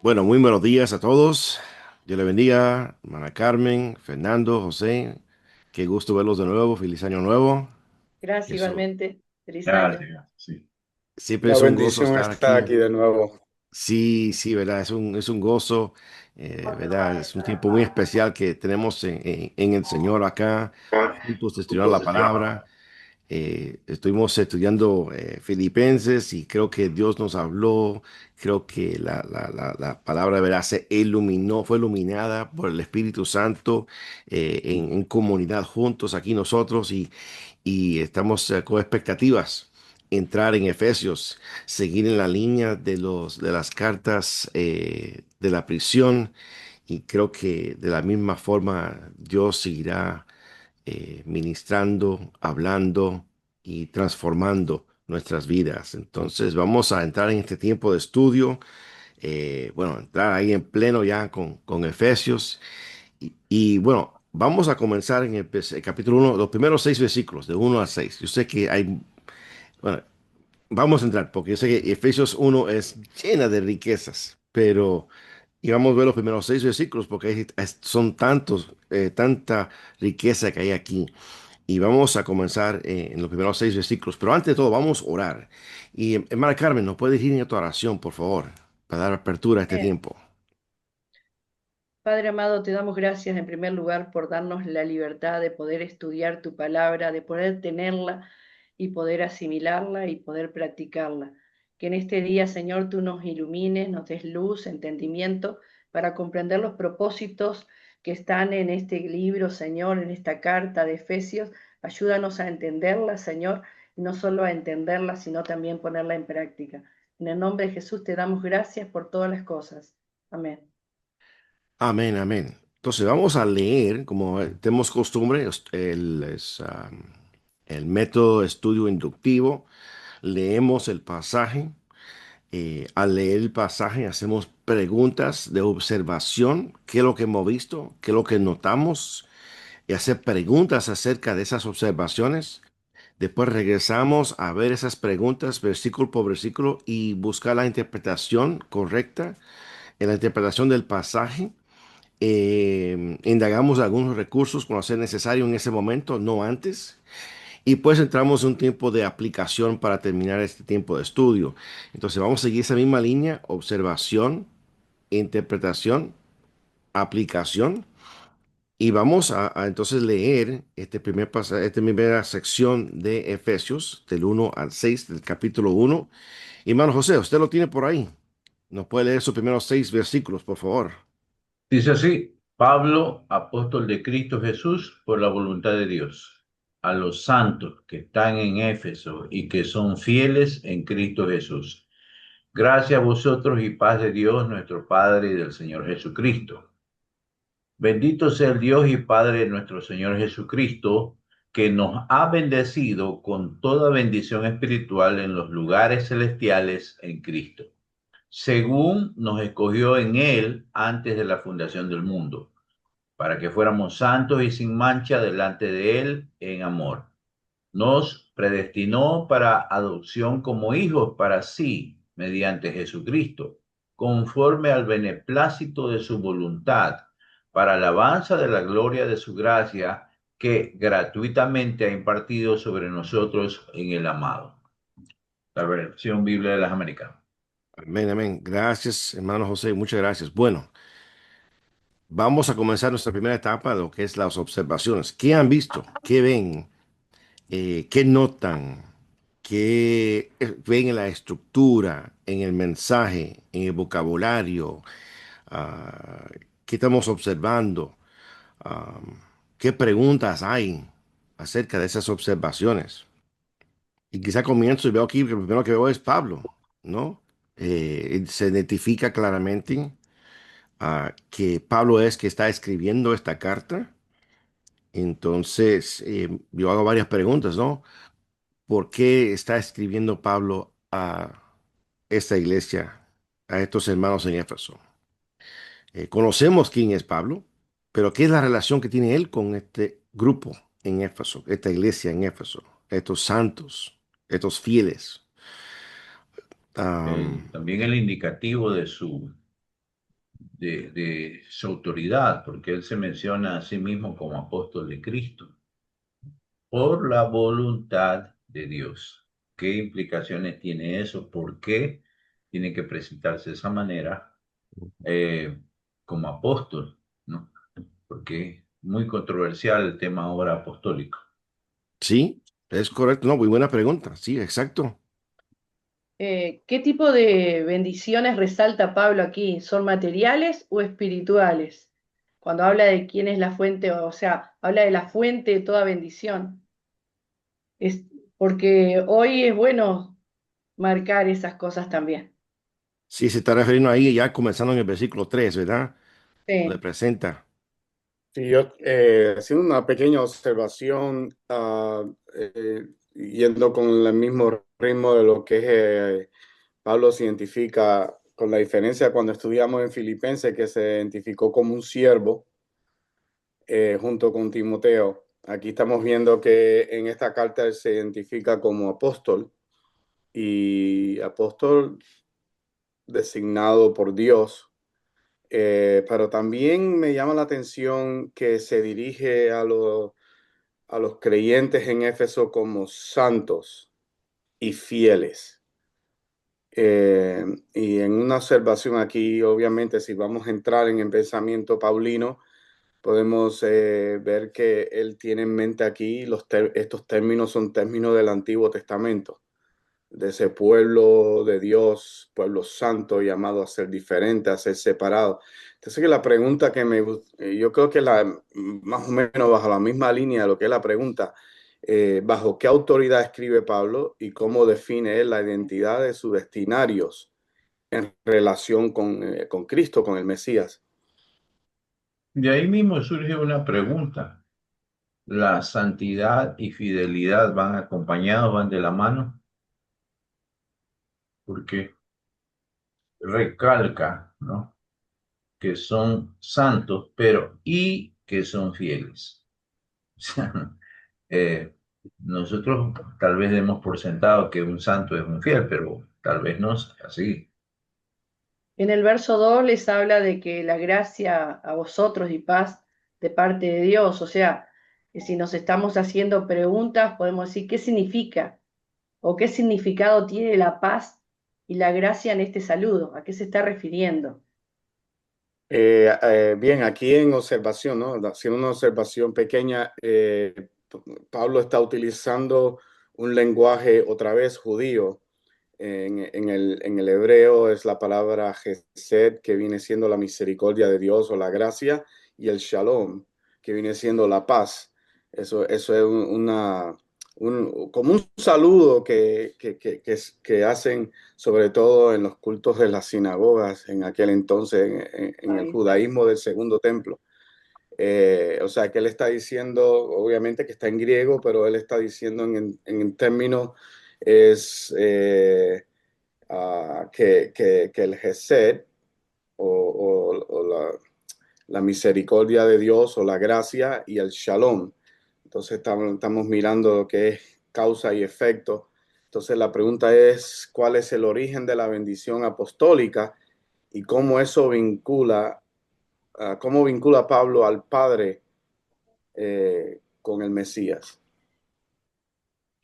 Bueno, muy buenos días a todos. Dios le bendiga, hermana Carmen, Fernando, José. Qué gusto verlos de nuevo. Feliz año nuevo. Gracias Eso, igualmente. Feliz año. Gracias, sí. siempre La es un gozo bendición estar está aquí. aquí de nuevo. Sí, sí, verdad, es un gozo, verdad, es un tiempo muy especial que tenemos en el Señor acá, juntos estudiando la palabra. Estuvimos estudiando Filipenses y creo que Dios nos habló, creo que la palabra de verdad se iluminó, fue iluminada por el Espíritu Santo en comunidad juntos aquí nosotros y estamos con expectativas. Entrar en Efesios, seguir en la línea de las cartas de la prisión y creo que de la misma forma Dios seguirá ministrando, hablando y transformando nuestras vidas. Entonces vamos a entrar en este tiempo de estudio, bueno, entrar ahí en pleno ya con Efesios bueno, vamos a comenzar en el capítulo 1, los primeros 6 versículos, de 1 al 6. Yo sé que hay, bueno, vamos a entrar, porque yo sé que Efesios 1 es llena de riquezas, pero y vamos a ver los primeros 6 versículos, porque son tantos, tanta riqueza que hay aquí. Y vamos a comenzar en los primeros 6 versículos. Pero antes de todo, vamos a orar. Y hermana Carmen, ¿nos puede dirigir en tu oración, por favor, para dar apertura a este Bien. tiempo? Padre amado, te damos gracias en primer lugar por darnos la libertad de poder estudiar tu palabra, de poder tenerla y poder asimilarla y poder practicarla. Que en este día, Señor, tú nos ilumines, nos des luz, entendimiento para comprender los propósitos que están en este libro, Señor, en esta carta de Efesios. Ayúdanos a entenderla, Señor, y no solo a entenderla, sino también ponerla en práctica. En el nombre de Jesús te damos gracias por todas las cosas. Amén. Amén, amén. Entonces vamos a leer, como tenemos costumbre, el método de estudio inductivo. Leemos el pasaje. Al leer el pasaje hacemos preguntas de observación, qué es lo que hemos visto, qué es lo que notamos, y hacer preguntas acerca de esas observaciones. Después regresamos a ver esas preguntas versículo por versículo y buscar la interpretación correcta en la interpretación del pasaje. Indagamos algunos recursos cuando sea necesario en ese momento, no antes. Y pues entramos en un tiempo de aplicación para terminar este tiempo de estudio. Entonces vamos a seguir esa misma línea: observación, interpretación, aplicación. Y vamos a entonces leer esta primera sección de Efesios, del 1 al 6 del capítulo 1. Hermano José, usted lo tiene por ahí. ¿Nos puede leer sus primeros 6 versículos, por favor? Dice así, Pablo, apóstol de Cristo Jesús, por la voluntad de Dios, a los santos que están en Éfeso y que son fieles en Cristo Jesús. Gracias a vosotros y paz de Dios, nuestro Padre y del Señor Jesucristo. Bendito sea el Dios y Padre de nuestro Señor Jesucristo, que nos ha bendecido con toda bendición espiritual en los lugares celestiales en Cristo, según nos escogió en Él antes de la fundación del mundo, para que fuéramos santos y sin mancha delante de Él en amor. Nos predestinó para adopción como hijos para sí, mediante Jesucristo, conforme al beneplácito de su voluntad, para alabanza de la gloria de su gracia, que gratuitamente ha impartido sobre nosotros en el amado. La versión Biblia de las Américas. Amén, amén. Gracias, hermano José. Muchas gracias. Bueno, vamos a comenzar nuestra primera etapa de lo que es las observaciones. ¿Qué han visto? ¿Qué ven? ¿Qué notan? ¿Qué ven en la estructura, en el mensaje, en el vocabulario? Ah, ¿Qué estamos observando? Ah, ¿Qué preguntas hay acerca de esas observaciones? Y quizá comienzo y veo aquí que lo primero que veo es Pablo, ¿no? Se identifica claramente que Pablo es que está escribiendo esta carta. Entonces, yo hago varias preguntas, ¿no? ¿Por qué está escribiendo Pablo a esta iglesia, a estos hermanos en Éfeso? Conocemos quién es Pablo, pero ¿qué es la relación que tiene él con este grupo en Éfeso, esta iglesia en Éfeso, estos santos, estos fieles? También el indicativo de su de su autoridad, porque él se menciona a sí mismo como apóstol de Cristo, por la voluntad de Dios. ¿Qué implicaciones tiene eso? ¿Por qué tiene que presentarse de esa manera eh, como apóstol? ¿No? Porque es muy controversial el tema ahora apostólico. Sí, es correcto. No, muy buena pregunta. Sí, exacto. ¿Qué tipo de bendiciones resalta Pablo aquí? ¿Son materiales o espirituales? Cuando habla de quién es la fuente, o sea, habla de la fuente de toda bendición. Es porque hoy es bueno marcar esas cosas también. Sí, se está refiriendo ahí ya comenzando en el versículo 3, ¿verdad? Le Sí, presenta. Sí, yo haciendo una pequeña observación, yendo con el mismo ritmo de lo que Pablo se identifica con la diferencia cuando estudiamos en Filipenses, que se identificó como un siervo junto con Timoteo. Aquí estamos viendo que en esta carta él se identifica como apóstol y apóstol designado por Dios. Pero también me llama la atención que se dirige a los creyentes en Éfeso como santos y fieles. Y en una observación aquí, obviamente, si vamos a entrar en el pensamiento paulino, podemos ver que él tiene en mente aquí estos términos son términos del Antiguo Testamento, de ese pueblo de Dios, pueblo santo, llamado a ser diferente, a ser separado. Entonces, que la pregunta yo creo que más o menos bajo la misma línea de lo que es la pregunta, bajo qué autoridad escribe Pablo y cómo define él la identidad de sus destinarios en relación con Cristo, con el Mesías. De ahí mismo surge una pregunta. ¿La santidad y fidelidad van acompañados, van de la mano? Porque recalca, ¿no? Que son santos, pero y que son fieles. O sea, eh, nosotros tal vez demos por sentado que un santo es un fiel, pero tal vez no es así. en el verso 2 les habla de que la gracia a vosotros y paz de parte de Dios, o sea, que si nos estamos haciendo preguntas, podemos decir qué significa o qué significado tiene la paz y la gracia en este saludo, a qué se está refiriendo. Bien, aquí en observación, ¿no? Haciendo una observación pequeña, Pablo está utilizando un lenguaje otra vez judío. En el hebreo es la palabra Gesed, que viene siendo la misericordia de Dios o la gracia, y el Shalom, que viene siendo la paz. Eso es como un saludo que hacen sobre todo en los cultos de las sinagogas en aquel entonces, en el Ahí. judaísmo del segundo templo. O sea, que él está diciendo, obviamente que está en griego, pero él está diciendo en términos es que el Gesed o la misericordia de Dios o la gracia y el Shalom. Entonces estamos mirando lo que es causa y efecto. Entonces la pregunta es, ¿cuál es el origen de la bendición apostólica y cómo vincula Pablo al Padre con el Mesías?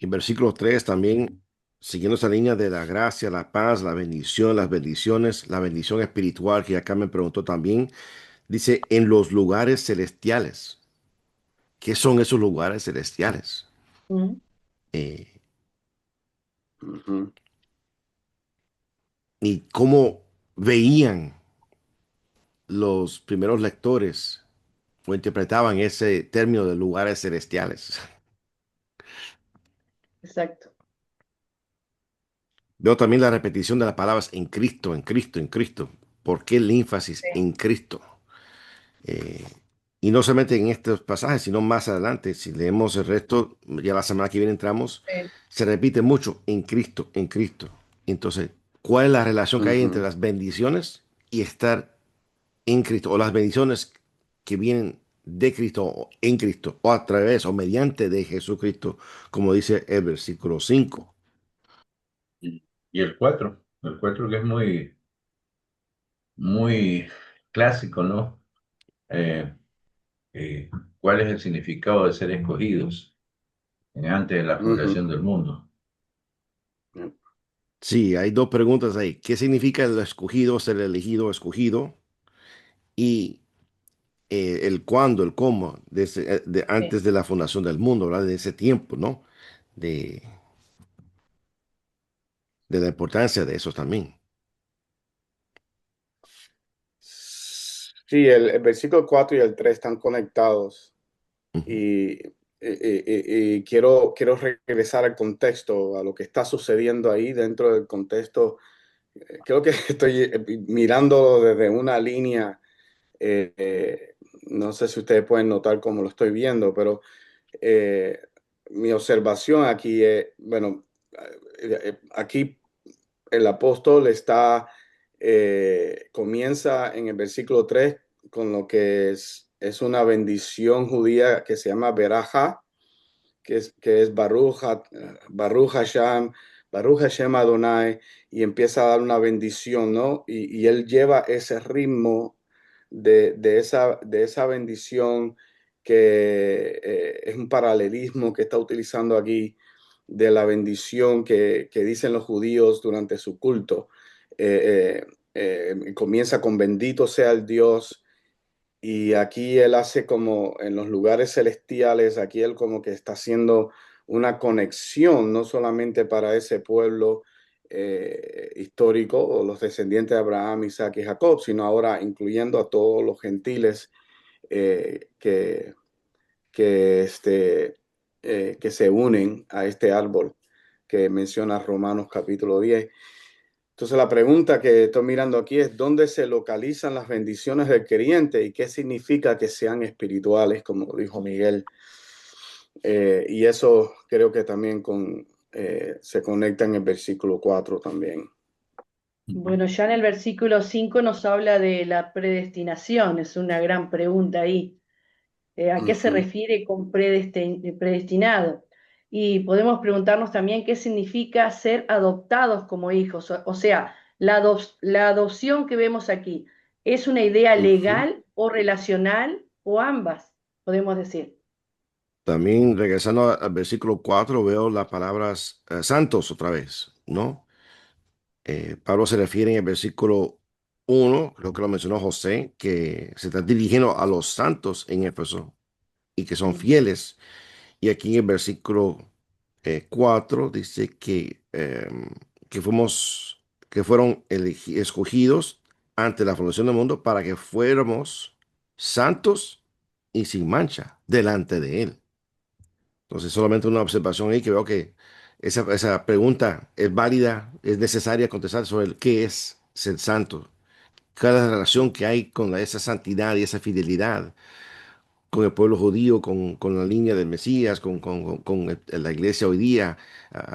En versículo 3 también, siguiendo esa línea de la gracia, la paz, la bendición, las bendiciones, la bendición espiritual, que acá me preguntó también, dice, en los lugares celestiales. ¿Qué son esos lugares celestiales? Mm. Eh, Uh -huh. y cómo veían los primeros lectores o interpretaban ese término de lugares celestiales. Exacto. Veo también la repetición de las palabras en Cristo, en Cristo, en Cristo. ¿Por qué el énfasis Sí, en Cristo? Eh, y no solamente en estos pasajes, sino más adelante. Si leemos el resto, ya la semana que viene entramos, sí. se repite mucho en Cristo, en Cristo. Entonces, ¿cuál es la relación Uh que hay entre -huh. las bendiciones y estar en Cristo? O las bendiciones que vienen de Cristo o en Cristo, o a través o mediante de Jesucristo, como dice el versículo 5. Y el 4 que es muy, muy clásico, ¿no? Eh, ¿Cuál es el significado de ser escogidos antes de la Ujú. fundación del mundo? Sí, hay dos preguntas ahí. ¿Qué significa el escogido, ser elegido, escogido? Y el cuándo, el cómo, Sí. antes de la fundación del mundo, ¿verdad? De ese tiempo, ¿no? De, de la importancia de eso también. Sí, el versículo 4 y el 3 están conectados Ujú. y quiero regresar al contexto, a lo que está sucediendo ahí dentro del contexto. Creo que estoy mirando desde una línea, eh, eh, no sé si ustedes pueden notar cómo lo estoy viendo, pero eh, mi observación aquí es, bueno, aquí el apóstol comienza en el versículo 3 con lo que es una bendición judía que se llama Beraja, que es Baruch Hashem, Baruch Hashem Adonai, y empieza a dar una bendición, ¿no? Y él lleva ese ritmo de esa bendición que es un paralelismo que está utilizando aquí de la bendición que dicen los judíos durante su culto. Comienza con bendito sea el Dios y aquí él hace como en los lugares celestiales, aquí él como que está haciendo una conexión, no solamente para ese pueblo histórico o los descendientes de Abraham, Isaac y Jacob, sino ahora incluyendo a todos los gentiles eh, que, que se unen a este árbol que menciona Romanos capítulo 10. Entonces la pregunta que estoy mirando aquí es ¿dónde se localizan las bendiciones del creyente y qué significa que sean espirituales, como dijo Miguel? Y eso creo que también se conecta en el versículo 4 también. Bueno, ya en el versículo 5 nos habla de la predestinación, es una gran pregunta ahí. ¿A qué se Ujú. refiere con predestinado? Y podemos preguntarnos también qué significa ser adoptados como hijos. O sea, la adopción que vemos aquí, ¿es una idea Ujú. legal o relacional o ambas, podemos decir? También regresando al versículo 4 veo las palabras santos otra vez, ¿no? Pablo se refiere en el versículo 1, creo que lo mencionó José, que se está dirigiendo a los santos en Éfeso y que son Mm, fieles. Y aquí en el versículo 4 dice que que fueron escogidos ante la fundación del mundo para que fuéramos santos y sin mancha delante de Él. Entonces, solamente una observación ahí que veo que esa pregunta es válida, es necesaria contestar sobre el qué es ser santo, cada relación que hay con esa santidad y esa fidelidad con el pueblo judío, con la línea del Mesías, la iglesia hoy día,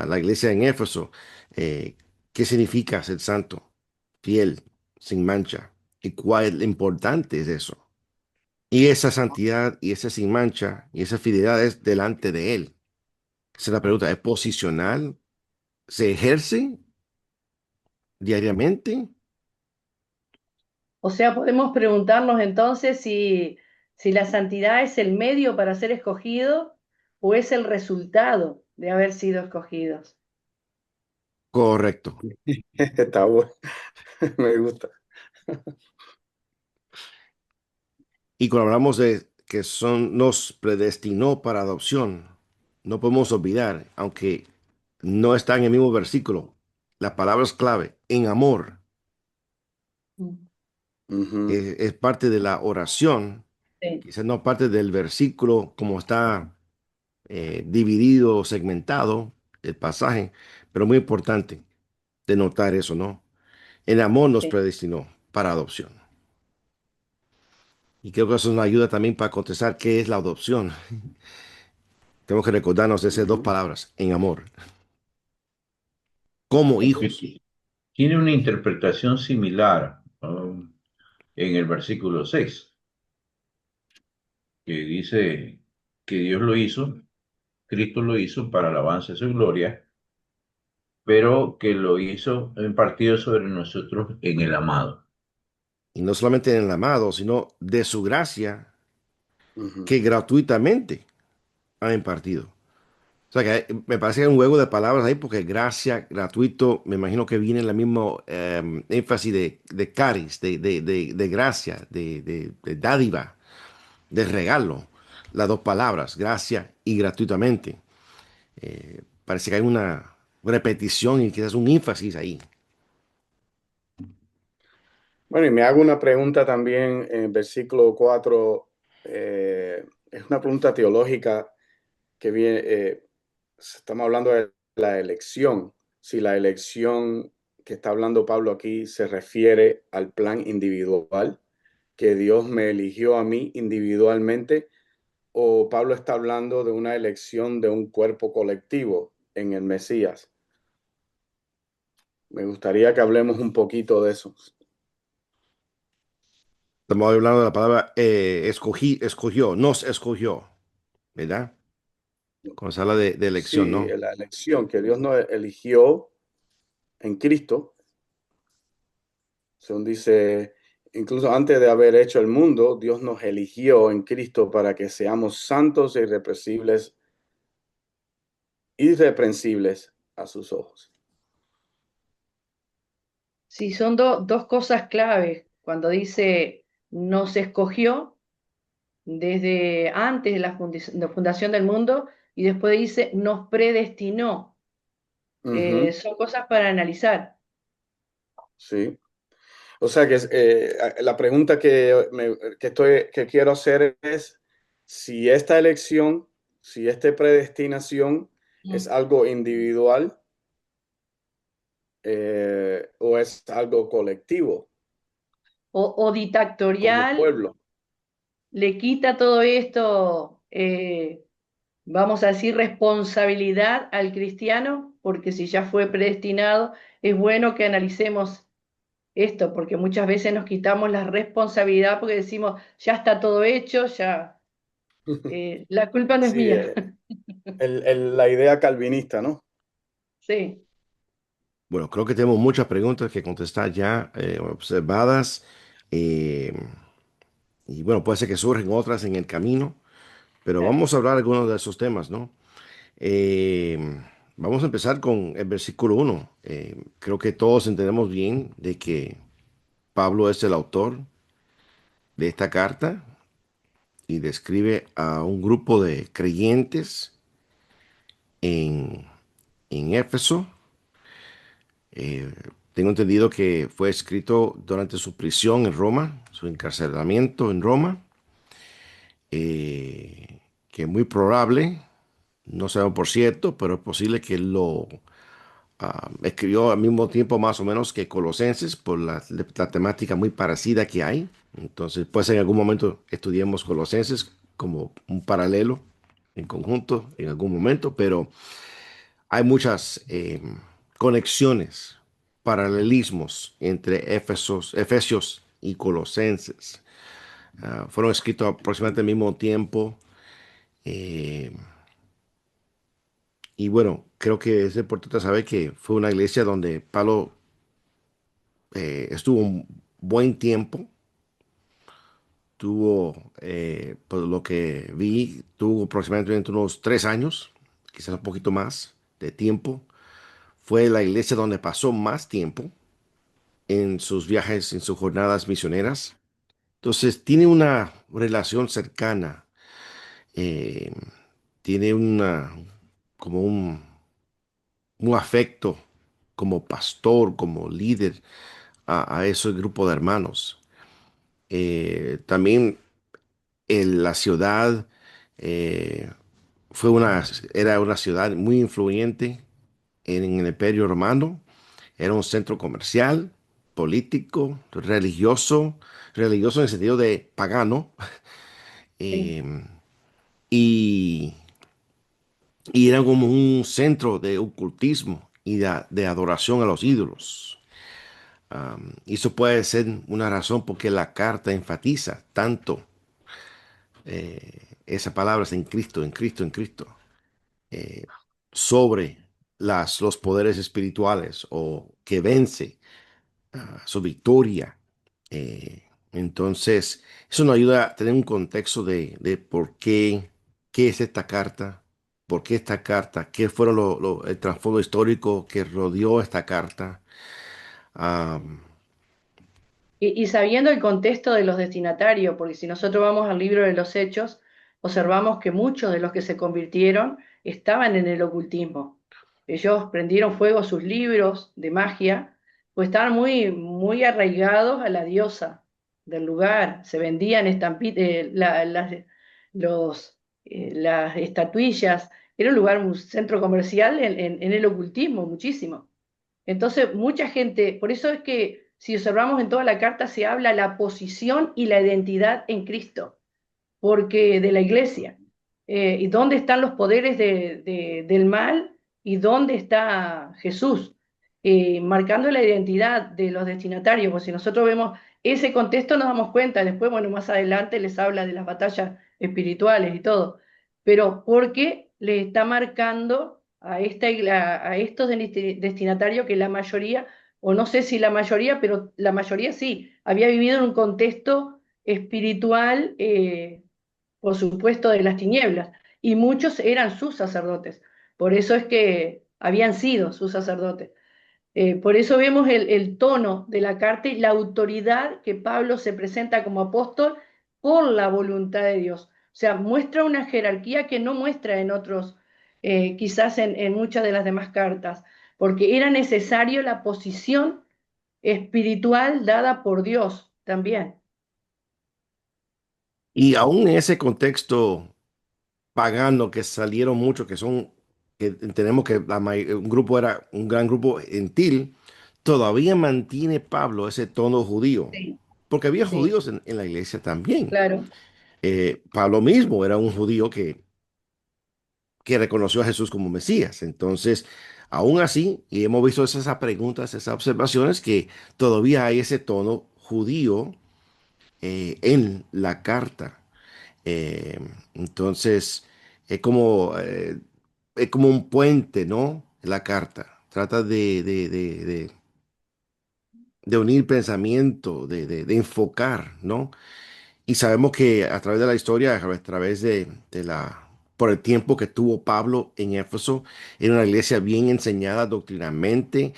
la iglesia en Éfeso. ¿Qué significa ser santo, fiel, sin mancha? ¿Y cuál importante es eso? Y esa santidad y esa sin mancha y esa fidelidad es delante de Él. Esa es la pregunta. ¿Es posicional? ¿Se ejerce diariamente? O sea, podemos preguntarnos entonces si la santidad es el medio para ser escogido o es el resultado de haber sido escogidos. Correcto. Está bueno, me gusta. Y cuando hablamos de que nos predestinó para adopción, no podemos olvidar, aunque no está en el mismo versículo, la palabra es clave, en amor, Mm, Ujú. es parte de la oración, sí, quizás no parte del versículo como está dividido o segmentado el pasaje, pero muy importante de notar eso, ¿no? En amor nos sí. predestinó para adopción. Y creo que eso nos ayuda también para contestar qué es la adopción. Tenemos que recordarnos de esas dos Ujú. palabras, en amor, como hijos. Tiene una interpretación similar en el versículo 6, que dice que Dios lo hizo, Cristo lo hizo para alabanza de su gloria, pero que lo hizo en partido sobre nosotros en el amado. y no solamente en el amado, sino de su gracia Ujú. que gratuitamente ha impartido. O sea que me parece que hay un juego de palabras ahí porque gracia, gratuito, me imagino que viene el mismo énfasis de caris, de gracia, de dádiva, de regalo. Las dos palabras, gracia y gratuitamente. Parece que hay una repetición y quizás un énfasis ahí. Bueno, y me hago una pregunta también en versículo 4. Es una pregunta teológica que viene, estamos hablando de la elección. Si la elección que está hablando Pablo aquí se refiere al plan individual, que Dios me eligió a mí individualmente, o Pablo está hablando de una elección de un cuerpo colectivo en el Mesías. Me gustaría que hablemos un poquito de eso. Estamos hablando de la palabra escogió, nos escogió, ¿verdad? Cuando se habla de elección, Sí, ¿no? la elección que Dios nos eligió en Cristo, según dice, incluso antes de haber hecho el mundo, Dios nos eligió en Cristo para que seamos santos e irreprensibles a sus ojos. Sí, son dos cosas claves. Cuando dice nos escogió desde antes de la fundación del mundo y después dice nos predestinó. Ujú, Son cosas para analizar. sí. O sea que la pregunta que quiero hacer es si esta elección, si esta predestinación es Mm. algo individual o es algo colectivo O como dictatorial, pueblo. le quita todo esto, vamos a decir, responsabilidad al cristiano, porque si ya fue predestinado, es bueno que analicemos esto, porque muchas veces nos quitamos la responsabilidad porque decimos, ya está todo hecho, ya, la culpa no es Sí, mía. la idea calvinista, ¿no? Sí, Bueno, creo que tenemos muchas preguntas que contestar ya observadas. eh, y bueno, puede ser que surgen otras en el camino, pero claro. vamos a hablar de algunos de esos temas, ¿no? Eh, Vamos a empezar con el versículo 1. Creo que todos entendemos bien de que Pablo es el autor de esta carta y describe a un grupo de creyentes en, en Éfeso. Eh, Tengo entendido que fue escrito durante su prisión en Roma, su encarcelamiento en Roma, que es muy probable, no sabemos por cierto, pero es posible que él lo escribió al mismo tiempo más o menos que Colosenses por la temática muy parecida que hay. Entonces, pues en algún momento estudiemos Colosenses como un paralelo en conjunto en algún momento, pero hay muchas conexiones, paralelismos entre Efesios y Colosenses. Fueron escritos aproximadamente al mismo tiempo. eh, y bueno, creo que es importante saber que fue una iglesia donde Pablo estuvo un buen tiempo. Tuvo, por lo que vi, tuvo aproximadamente unos 3 años, quizás un poquito más de tiempo. Fue la iglesia donde pasó más tiempo en sus viajes, en sus jornadas misioneras. Entonces, tiene una relación cercana, eh, tiene como un afecto como pastor, como líder a ese grupo de hermanos. También la ciudad eh, fue era una ciudad muy influyente en el Imperio Romano. Era un centro comercial, político, religioso en el sentido de pagano, Sí. eh, y, y era como un centro de ocultismo y de adoración a los ídolos. Y eso puede ser una razón por qué la carta enfatiza tanto esa palabra en Cristo, en Cristo, en Cristo, eh, sobre los poderes espirituales o que vence su victoria Entonces, eso nos ayuda a tener un contexto de por qué es esta carta, por qué esta carta, qué fueron el trasfondo histórico que rodeó esta carta. Ah, Y sabiendo el contexto de los destinatarios, porque si nosotros vamos al libro de los Hechos, observamos que muchos de los que se convirtieron estaban en el ocultismo. Ellos prendieron fuego a sus libros de magia, pues estaban muy, muy arraigados a la diosa del lugar. Se vendían las estatuillas. Era un lugar, un centro comercial en el ocultismo, muchísimo. Entonces, mucha gente, por eso es que si observamos en toda la carta se habla la posición y la identidad en Cristo, porque de la iglesia, y dónde están los poderes del mal y dónde está Jesús, marcando la identidad de los destinatarios, porque si nosotros vemos ese contexto nos damos cuenta, después, bueno, más adelante les habla de las batallas espirituales y todo, pero porque le está marcando a estos destinatarios que la mayoría, o no sé si la mayoría, pero la mayoría sí, había vivido en un contexto espiritual, por supuesto, de las tinieblas, y muchos eran sus sacerdotes, por eso es que habían sido sus sacerdotes. Por eso vemos el tono de la carta y la autoridad que Pablo se presenta como apóstol por la voluntad de Dios. O sea, muestra una jerarquía que no muestra en otros, quizás en muchas de las demás cartas, porque era necesario la posición espiritual dada por Dios también. y aún en ese contexto pagano que salieron muchos, que tenemos que un grupo era un gran grupo gentil, todavía mantiene Pablo ese tono judío, Sí, porque había sí, judíos en la iglesia también. claro. Pablo mismo era un judío que reconoció a Jesús como Mesías. Entonces, aún así, y hemos visto esas preguntas, esas observaciones, que todavía hay ese tono judío en la carta. Eh, entonces, es como, eh, es como un puente, ¿no? La carta. Trata de unir pensamiento, de enfocar, ¿no? Y sabemos que a través de la historia, a través por el tiempo que tuvo Pablo en Éfeso, era una iglesia bien enseñada doctrinalmente,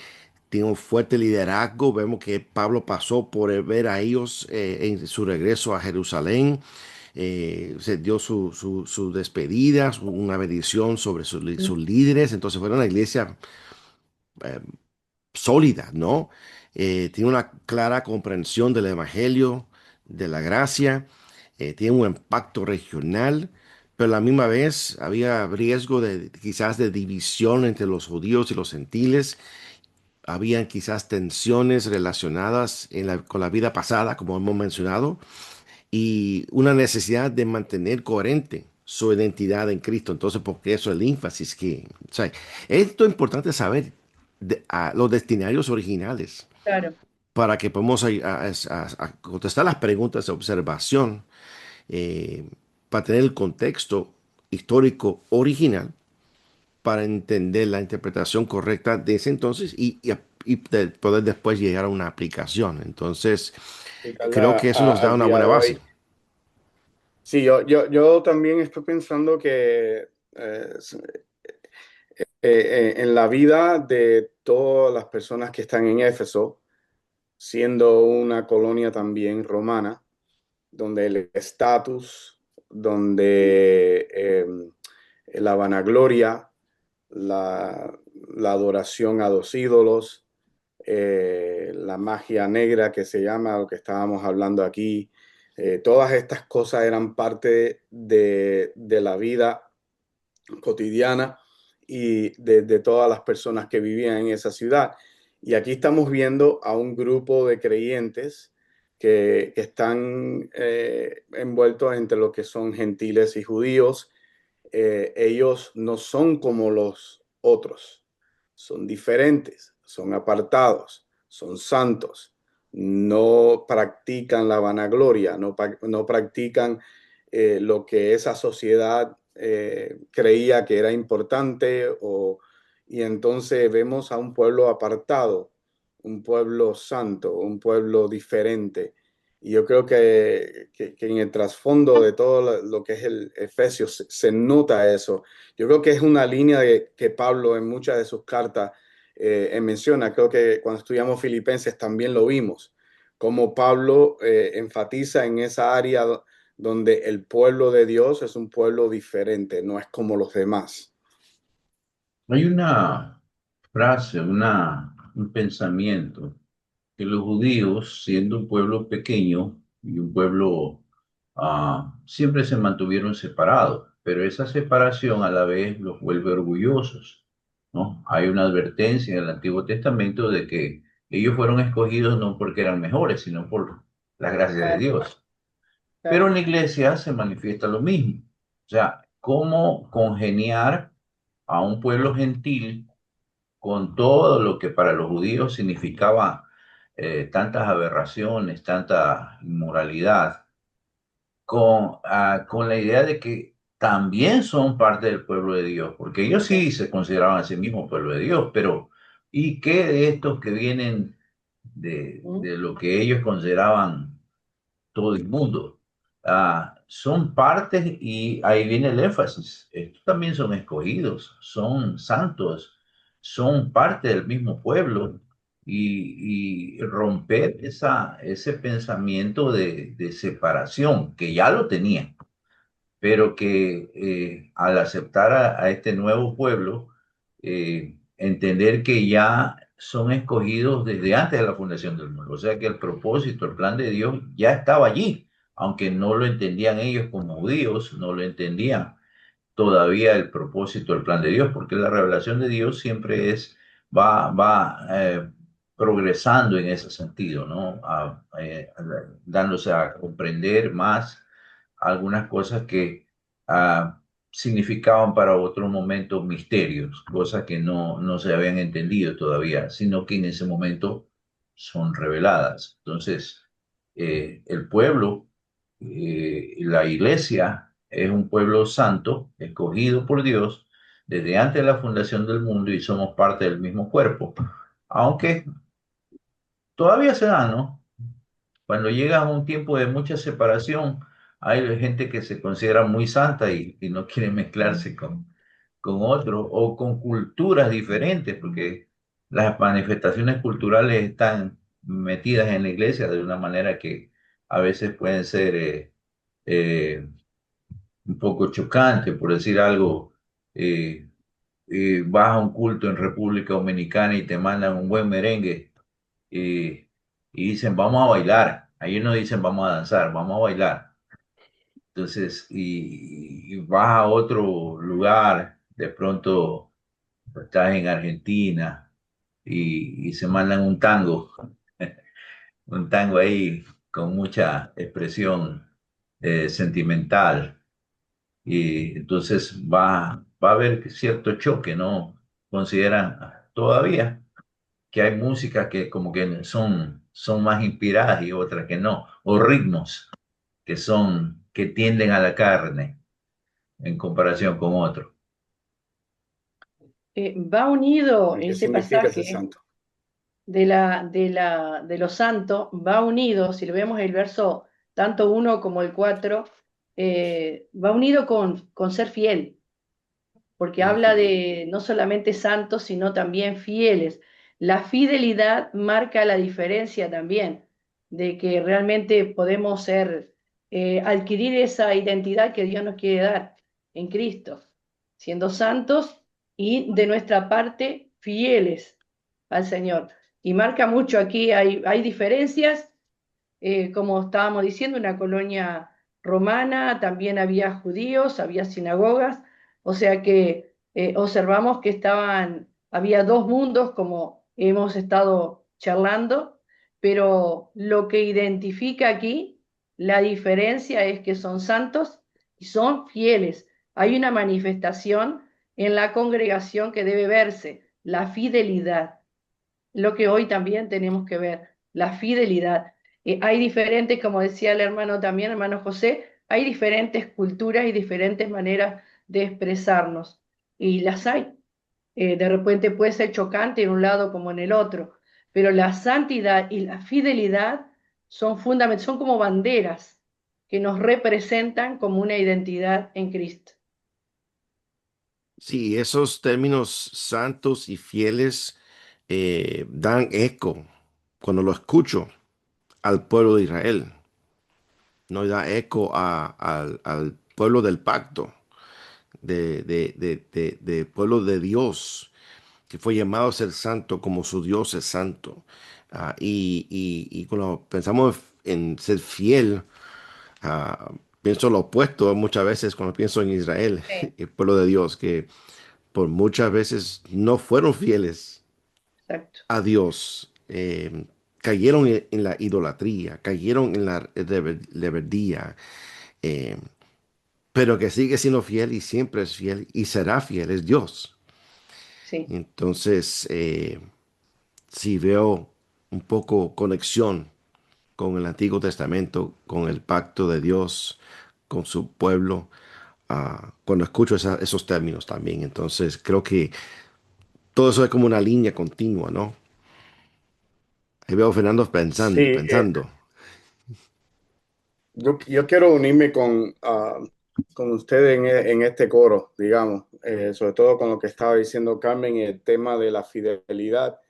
tiene un fuerte liderazgo. Vemos que Pablo pasó por ver a ellos en su regreso a Jerusalén. Se dio su despedida, una bendición sobre sus líderes. Entonces fue una iglesia eh, sólida, ¿no? Tiene una clara comprensión del evangelio, de la gracia, tiene un impacto regional, pero a la misma vez había riesgo de quizás de división entre los judíos y los gentiles. Habían quizás tensiones relacionadas con la vida pasada, como hemos mencionado, y una necesidad de mantener coherente su identidad en Cristo. Entonces, porque eso el énfasis que, o sea, esto es importante saber a los destinarios originales Claro. para que podamos a contestar las preguntas de observación, eh, para tener el contexto histórico original, para entender la interpretación correcta de ese entonces y poder después llegar a una aplicación. Entonces, creo que eso nos da Al una día buena de base. hoy. Sí, yo también estoy pensando que en la vida de todas las personas que están en Éfeso, siendo una colonia también romana, donde el estatus, donde la vanagloria, la, la adoración a los ídolos, la magia negra que se llama, lo que estábamos hablando aquí, todas estas cosas eran parte de la vida cotidiana y de todas las personas que vivían en esa ciudad. Y aquí estamos viendo a un grupo de creyentes que están envueltos entre lo que son gentiles y judíos. Ellos no son como los otros, son diferentes, son apartados, son santos, no practican la vanagloria, no practican lo que esa sociedad creía que era importante, y entonces vemos a un pueblo apartado, un pueblo santo, un pueblo diferente. Y yo creo que en el trasfondo de todo lo que es el Efesios se nota eso. Yo creo que es una línea que Pablo en muchas de sus cartas menciona. Creo que cuando estudiamos Filipenses también lo vimos, como Pablo enfatiza en esa área donde el pueblo de Dios es un pueblo diferente, no es como los demás. Hay una frase, un pensamiento, que los judíos, siendo un pueblo pequeño y un pueblo, siempre se mantuvieron separados, pero esa separación a la vez los vuelve orgullosos, ¿no? Hay una advertencia en el Antiguo Testamento de que ellos fueron escogidos no porque eran mejores, sino por la gracia de Claro, Dios. Pero claro. en la iglesia se manifiesta lo mismo. O sea, cómo congeniar a un pueblo gentil con todo lo que para los judíos significaba tantas aberraciones, tanta inmoralidad, con la idea de que también son parte del pueblo de Dios, porque ellos sí se consideraban a sí mismos pueblo de Dios, pero ¿y qué de estos que vienen ¿Mm? de lo que ellos consideraban todo el mundo? Son partes y ahí viene el énfasis. Estos también son escogidos, son santos, son parte del mismo pueblo y romper ese pensamiento de separación que ya lo tenían, pero que al aceptar a este nuevo pueblo, entender que ya son escogidos desde antes de la fundación del mundo. O sea que el propósito, el plan de Dios ya estaba allí, aunque no lo entendían ellos como judíos, no lo entendían todavía el propósito, el plan de Dios, porque la revelación de Dios siempre va progresando en ese sentido, ¿no? Dándose a comprender más algunas cosas que significaban para otros momentos misterios, cosas que no se habían entendido todavía, sino que en ese momento son reveladas. Entonces, el pueblo, la iglesia, es un pueblo santo, escogido por Dios desde antes de la fundación del mundo y somos parte del mismo cuerpo, aunque todavía se da, ¿no? Cuando llega un tiempo de mucha separación, hay gente que se considera muy santa y no quiere mezclarse con otros o con culturas diferentes, porque las manifestaciones culturales están metidas en la iglesia de una manera que a veces pueden ser eh, un poco chocantes, por decir algo. eh, Vas a un culto en República Dominicana y te mandan un buen merengue y, y dicen, vamos a bailar. Ahí no dicen, vamos a danzar, vamos a bailar. Entonces, y vas a otro lugar, de pronto estás en Argentina y se mandan un tango ahí con mucha expresión sentimental. Y entonces va a haber cierto choque, ¿no? Consideran todavía que hay músicas que como que son más inspiradas y otras que no, o ritmos que tienden a la carne en comparación con otros. Va unido ¿Y qué ese significa ese pasaje santo? de los santos, va unido, si lo vemos el verso tanto 1 como el 4, va unido con ser fiel, porque habla Ujú. de no solamente santos, sino también fieles. La fidelidad marca la diferencia también, de que realmente podemos ser, adquirir esa identidad que Dios nos quiere dar en Cristo, siendo santos y de nuestra parte fieles al Señor. Y marca mucho aquí, hay diferencias, como estábamos diciendo, una colonia romana, también había judíos, había sinagogas, o sea que observamos que había dos mundos como hemos estado charlando, pero lo que identifica aquí, la diferencia es que son santos y son fieles. Hay una manifestación en la congregación que debe verse, la fidelidad, lo que hoy también tenemos que ver, la fidelidad. Hay diferentes, como decía el hermano también, hermano José, hay diferentes culturas y diferentes maneras de expresarnos, y las hay. De repente puede ser chocante en un lado como en el otro, pero la santidad y la fidelidad son como banderas que nos representan como una identidad en Cristo. Sí, esos términos santos y fieles dan eco cuando lo escucho al pueblo de Israel. No da eco al pueblo del pacto, de pueblo de Dios, que fue llamado a ser santo como su Dios es santo. Y cuando pensamos en ser fiel, pienso lo opuesto muchas veces cuando pienso en Israel, Sí, el pueblo de Dios, que por muchas veces no fueron fieles exacto. a Dios. Cayeron en la idolatría, cayeron en la rebeldía, eh, pero que sigue siendo fiel y siempre es fiel y será fiel, es Dios. Sí. Entonces, sí veo un poco conexión con el Antiguo Testamento, con el pacto de Dios, con su pueblo, cuando escucho esos términos también. Entonces, creo que todo eso es como una línea continua, ¿no? Ahí veo a Fernando Sí, pensando. yo quiero unirme con ustedes en este coro, digamos, sobre todo con lo que estaba diciendo Carmen, el tema de la fidelidad.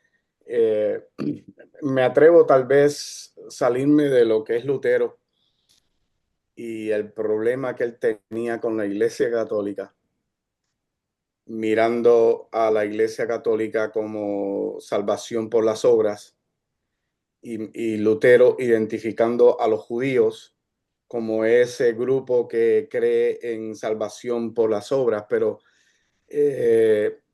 Eh, Me atrevo tal vez salirme de lo que es Lutero y el problema que él tenía con la Iglesia Católica, mirando a la Iglesia Católica como salvación por las obras y Lutero identificando a los judíos como ese grupo que cree en salvación por las obras, pero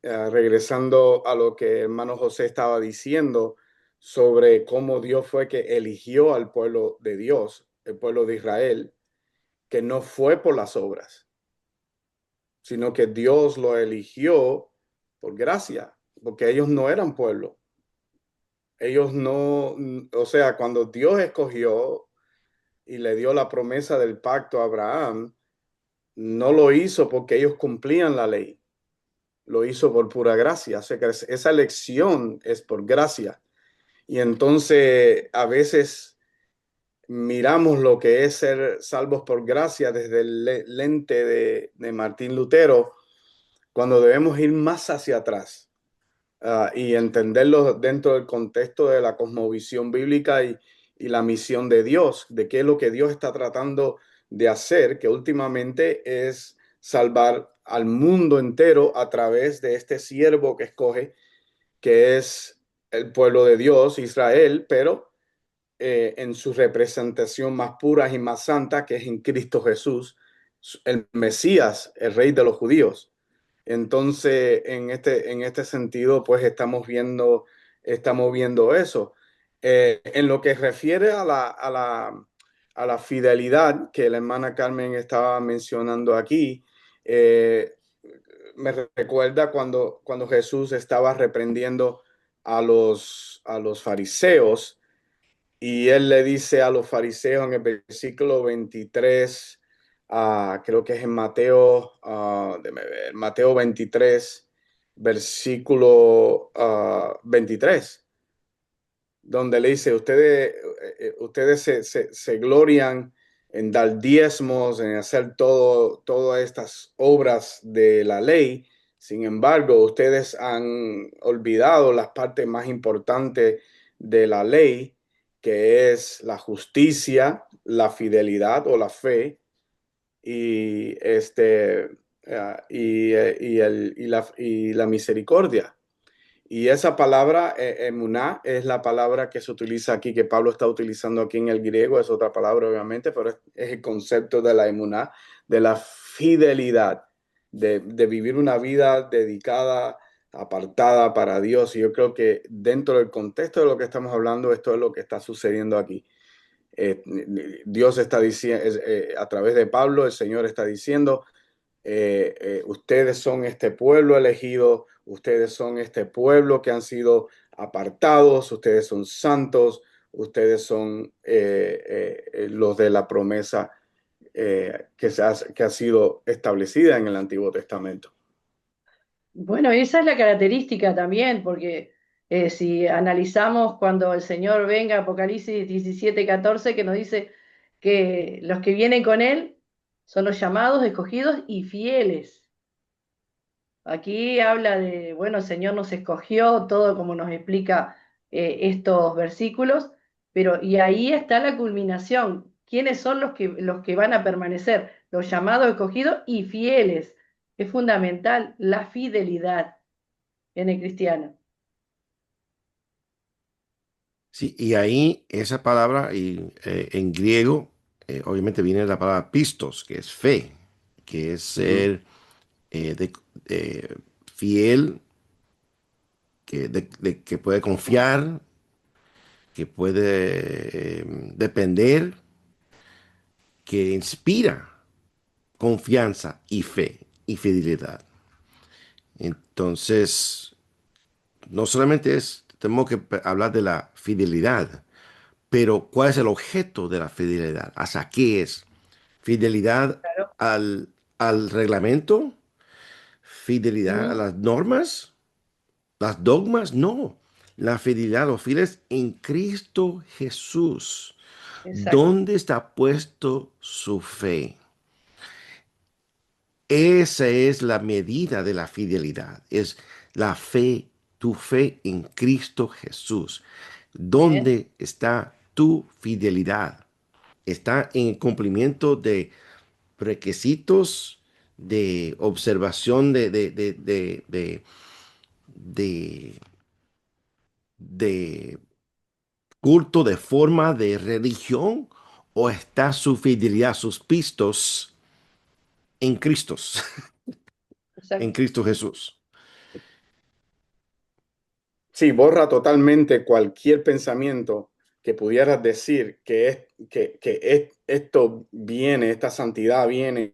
regresando a lo que hermano José estaba diciendo sobre cómo Dios fue que eligió al pueblo de Dios, el pueblo de Israel, que no fue por las obras, sino que Dios lo eligió por gracia, porque ellos no eran pueblo. Ellos no, o sea, cuando Dios escogió y le dio la promesa del pacto a Abraham, no lo hizo porque ellos cumplían la ley, lo hizo por pura gracia. O sea que esa elección es por gracia. Y entonces a veces miramos lo que es ser salvos por gracia desde el lente de Martín Lutero, cuando debemos ir más hacia atrás y entenderlo dentro del contexto de la cosmovisión bíblica y la misión de Dios, de qué es lo que Dios está tratando de hacer, que últimamente es salvar al mundo entero a través de este siervo que escoge, que es el pueblo de Dios, Israel, pero en su representación más pura y más santa, que es en Cristo Jesús, el Mesías, el rey de los judíos. Entonces, en este sentido, pues estamos viendo eso. En lo que refiere a la fidelidad que la hermana Carmen estaba mencionando aquí, me recuerda cuando Jesús estaba reprendiendo a los fariseos y él le dice a los fariseos en el versículo 23, creo que es en Mateo, Mateo 23, versículo 23, donde le dice, ustedes se glorian en dar diezmos, en hacer todas estas obras de la ley. Sin embargo, ustedes han olvidado las partes más importantes de la ley, que es la justicia, la fidelidad o la fe y, y la misericordia. Y esa palabra, emuná, es la palabra que se utiliza aquí, que Pablo está utilizando aquí en el griego, es otra palabra obviamente, pero es el concepto de la emuná, de la fidelidad, de vivir una vida dedicada, apartada para Dios. Y yo creo que dentro del contexto de lo que estamos hablando, esto es lo que está sucediendo aquí. Dios está diciendo, a través de Pablo, el Señor está diciendo, ustedes son este pueblo elegido, ustedes son este pueblo que han sido apartados, ustedes son santos, ustedes son los de la promesa que ha sido establecida en el Antiguo Testamento. Bueno, esa es la característica también, porque Si analizamos cuando el Señor venga, Apocalipsis 17:14, que nos dice que los que vienen con Él son los llamados, escogidos y fieles. Aquí habla de, bueno, el Señor nos escogió, todo como nos explica estos versículos, pero y ahí está la culminación. ¿Quiénes son los que van a permanecer? Los llamados, escogidos y fieles. Es fundamental la fidelidad en el cristiano. Sí, y ahí esa palabra en griego, obviamente viene la palabra pistos, que es fe, que es Ujú. ser fiel, que puede confiar, que puede depender, que inspira confianza y fe y fidelidad. Entonces, no solamente tenemos que hablar de la fidelidad, pero ¿cuál es el objeto de la fidelidad? ¿Hacia qué es? ¿Fidelidad Claro. al reglamento? ¿Fidelidad a Mm, las normas? ¿Las dogmas? No. La fidelidad a los fieles en Cristo Jesús. exacto, ¿Dónde está puesto su fe? Esa es la medida de la fidelidad. Es la fe, tu fe en Cristo Jesús. bien, ¿Dónde está tu fidelidad? ¿Está en el cumplimiento de requisitos de observación de, de culto, de forma de religión? ¿O está su fidelidad, sus pistos en Cristo, en exacto. Cristo Jesús? Sí, borra totalmente cualquier pensamiento que pudieras decir esto viene, esta santidad viene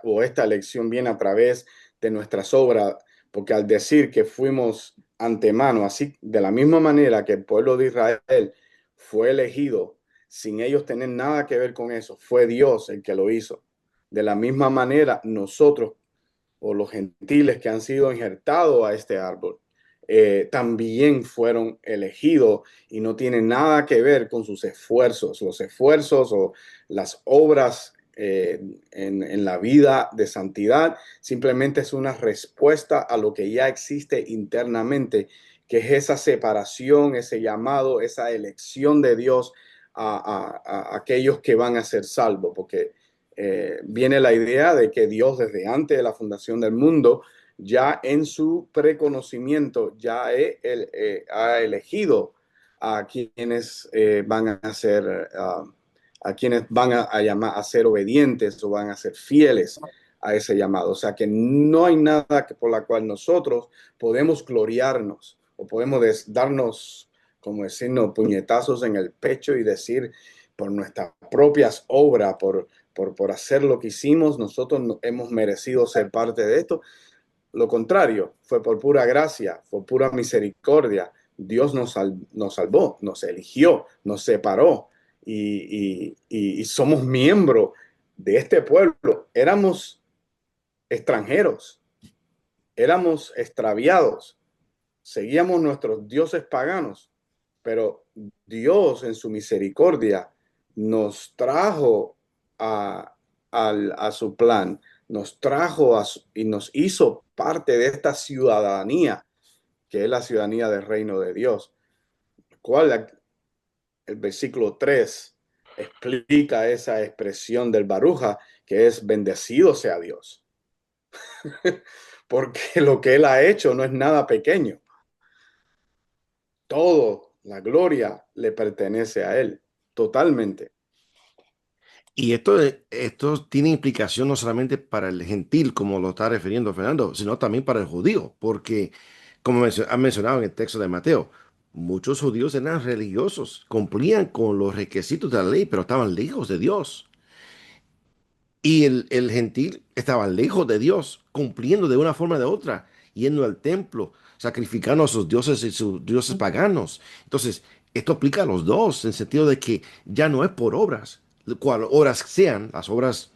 o esta elección viene a través de nuestras obras, porque al decir que fuimos antemano, así de la misma manera que el pueblo de Israel fue elegido sin ellos tener nada que ver con eso, fue Dios el que lo hizo. De la misma manera, nosotros o los gentiles que han sido injertados a este árbol, también fueron elegidos y no tienen nada que ver con sus esfuerzos, los esfuerzos o las obras en la vida de santidad. Simplemente es una respuesta a lo que ya existe internamente, que es esa separación, ese llamado, esa elección de Dios a aquellos que van a ser salvos, porque viene la idea de que Dios desde antes de la fundación del mundo, ya en su preconocimiento, ya ha elegido a quienes van a ser, a quienes van a llamar a ser obedientes o van a ser fieles a ese llamado. O sea que no hay nada por la cual nosotros podemos gloriarnos o podemos darnos, como decirnos, puñetazos en el pecho y decir por nuestras propias obras, por hacer lo que hicimos, nosotros hemos merecido ser parte de esto. Lo contrario, fue por pura gracia, fue pura misericordia. Dios nos salvó, nos eligió, nos separó y somos miembros de este pueblo. Éramos extranjeros, éramos extraviados, seguíamos nuestros dioses paganos, pero Dios en su misericordia nos trajo a su plan, nos trajo y nos hizo parte de esta ciudadanía, que es la ciudadanía del reino de Dios. El versículo 3 explica esa expresión del Baruja, que es bendecido sea Dios, porque lo que él ha hecho no es nada pequeño. Todo, la gloria le pertenece a él, totalmente. Y esto tiene implicación no solamente para el gentil, como lo está refiriendo Fernando, sino también para el judío, porque, como ha mencionado en el texto de Mateo, muchos judíos eran religiosos, cumplían con los requisitos de la ley, pero estaban lejos de Dios. Y el gentil estaba lejos de Dios, cumpliendo de una forma o de otra, yendo al templo, sacrificando a sus dioses y sus dioses paganos. Entonces, esto aplica a los dos, en el sentido de que ya no es por obras, cual obras sean, las obras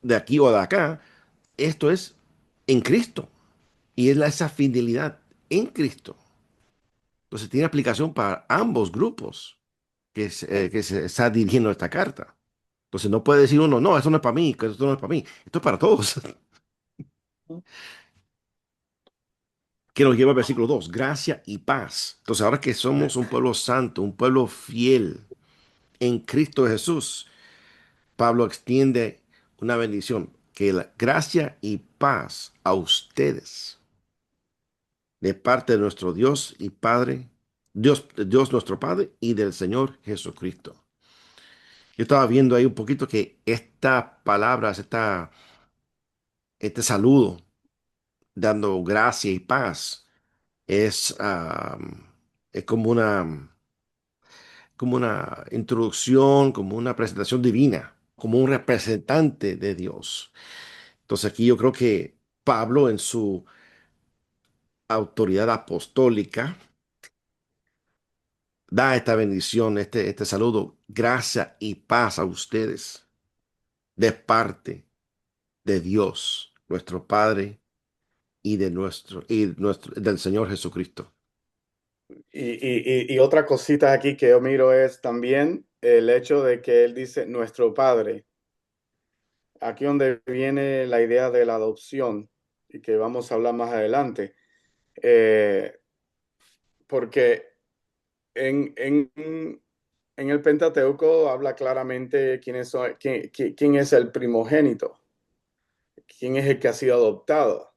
de aquí o de acá, esto es en Cristo. Y es esa fidelidad en Cristo. Entonces tiene aplicación para ambos grupos que se está dirigiendo esta carta. Entonces no puede decir uno, no, esto no es para mí, que esto no es para mí. Esto es para todos. Que nos lleva al versículo 2, gracia y paz. Entonces ahora que somos un pueblo santo, un pueblo fiel en Cristo Jesús, Pablo extiende una bendición, que la gracia y paz a ustedes, de parte de nuestro Dios y Padre, Dios nuestro Padre y del Señor Jesucristo. Yo estaba viendo ahí un poquito que estas palabras, este saludo, dando gracia y paz, es, es como una introducción, como una presentación divina, como un representante de Dios. Entonces aquí yo creo que Pablo en su autoridad apostólica da esta bendición, este saludo, gracia y paz a ustedes de parte de Dios, nuestro Padre del Señor Jesucristo. Y otra cosita aquí que yo miro es también el hecho de que él dice nuestro Padre. Aquí donde viene la idea de la adopción y que vamos a hablar más adelante. Porque en el Pentateuco habla claramente quién es el primogénito, quién es el que ha sido adoptado.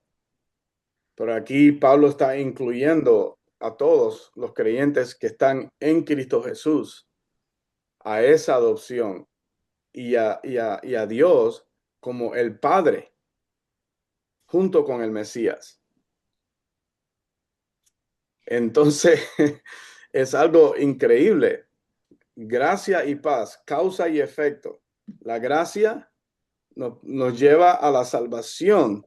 Pero aquí Pablo está incluyendo a todos los creyentes que están en Cristo Jesús a esa adopción y a Dios como el Padre junto con el Mesías. Entonces, es algo increíble. Gracia y paz, causa y efecto. La gracia nos lleva a la salvación,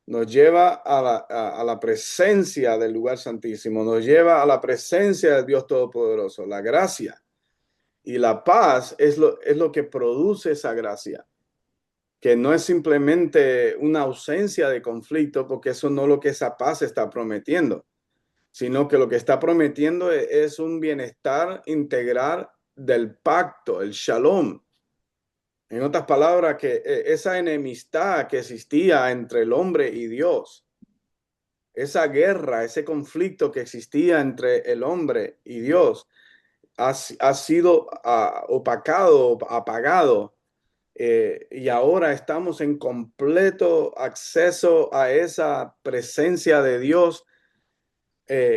nos lleva a la presencia del lugar santísimo, nos lleva a la presencia de Dios Todopoderoso. La gracia y la paz es lo que produce esa gracia, que no es simplemente una ausencia de conflicto, porque eso no es lo que esa paz está prometiendo, sino que lo que está prometiendo es un bienestar integral del pacto, el shalom. En otras palabras, que esa enemistad que existía entre el hombre y Dios, esa guerra, ese conflicto que existía entre el hombre y Dios, ha sido opacado, apagado, y ahora estamos en completo acceso a esa presencia de Dios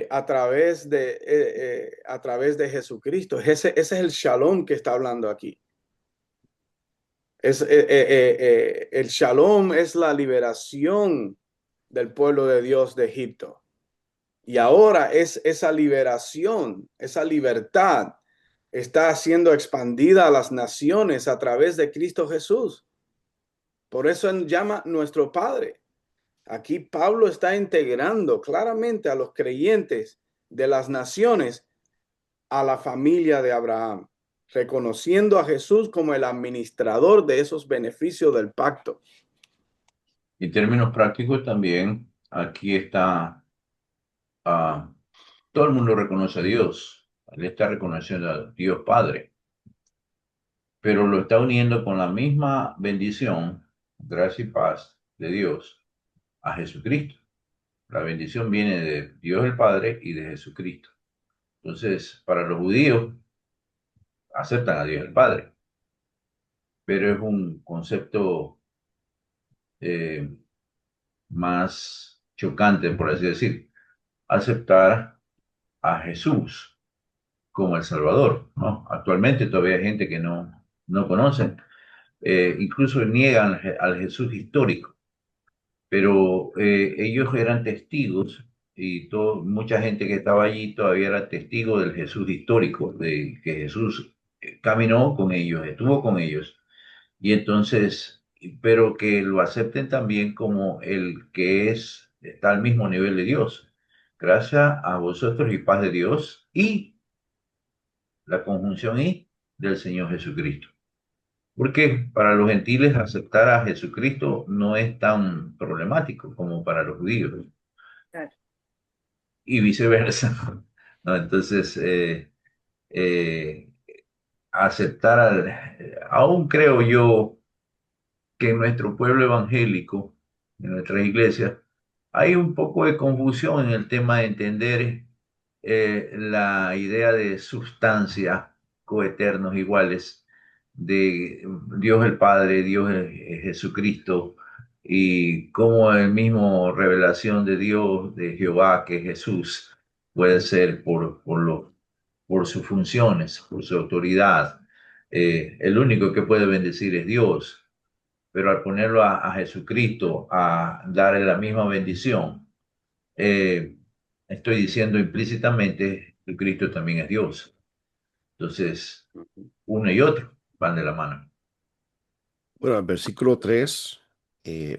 a través de Jesucristo. Ese es el shalom que está hablando aquí. El shalom es la liberación del pueblo de Dios de Egipto. Y ahora es esa liberación, esa libertad está siendo expandida a las naciones a través de Cristo Jesús. Por eso él llama nuestro Padre. Aquí Pablo está integrando claramente a los creyentes de las naciones a la familia de Abraham, reconociendo a Jesús como el administrador de esos beneficios del pacto. En términos prácticos también, aquí está, todo el mundo reconoce a Dios, él está reconociendo a Dios Padre, pero lo está uniendo con la misma bendición, gracia y paz de Dios a Jesucristo. La bendición viene de Dios el Padre y de Jesucristo. Entonces, para los judíos, aceptan a Dios el Padre, pero es un concepto más chocante, por así decir, aceptar a Jesús como el Salvador, ¿no? Actualmente todavía hay gente que no conoce, incluso niegan al Jesús histórico, pero ellos eran testigos y mucha gente que estaba allí todavía era testigo del Jesús histórico, de que Jesús caminó con ellos, estuvo con ellos, y entonces, pero que lo acepten también como el que está al mismo nivel de Dios. Gracias a vosotros y paz de Dios y la conjunción y del Señor Jesucristo. Porque para los gentiles aceptar a Jesucristo no es tan problemático como para los judíos. Claro. Y viceversa. ¿no? Entonces, eh, aceptar aún creo yo que en nuestro pueblo evangélico, en nuestras iglesias, hay un poco de confusión en el tema de entender la idea de sustancia coeternos iguales de Dios el Padre, Dios Jesucristo, y cómo el mismo revelación de Dios, de Jehová, que es Jesús, puede ser por sus funciones, por su autoridad. El único que puede bendecir es Dios, pero al ponerlo a Jesucristo a darle la misma bendición, eh, estoy diciendo implícitamente que Cristo también es Dios. Entonces, uno y otro van de la mano. Bueno, el versículo 3,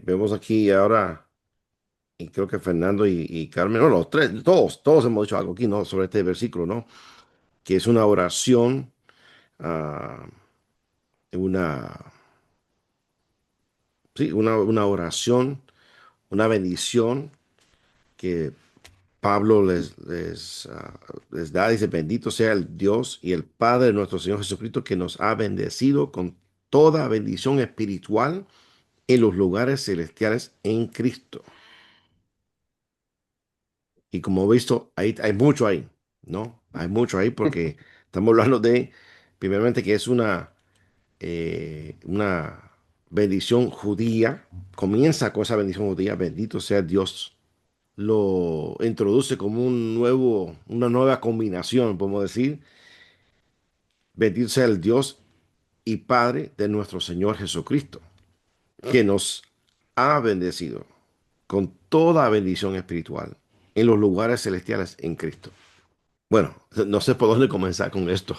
vemos aquí ahora, y creo que Fernando y Carmen, no, los tres, todos hemos dicho algo aquí, ¿no? Sobre este versículo, ¿no? Que es una oración, ah, una, sí, una oración, una bendición que Pablo les da, dice, bendito sea el Dios y el Padre de nuestro Señor Jesucristo, que nos ha bendecido con toda bendición espiritual en los lugares celestiales en Cristo. Y como he visto, hay mucho ahí, ¿no? Hay mucho ahí porque estamos hablando de, primeramente, que es una bendición judía. Comienza con esa bendición judía, bendito sea Dios. Lo introduce como una nueva combinación, podemos decir. Bendito sea el Dios y Padre de nuestro Señor Jesucristo, que nos ha bendecido con toda bendición espiritual en los lugares celestiales en Cristo. Bueno, no sé por dónde comenzar con esto.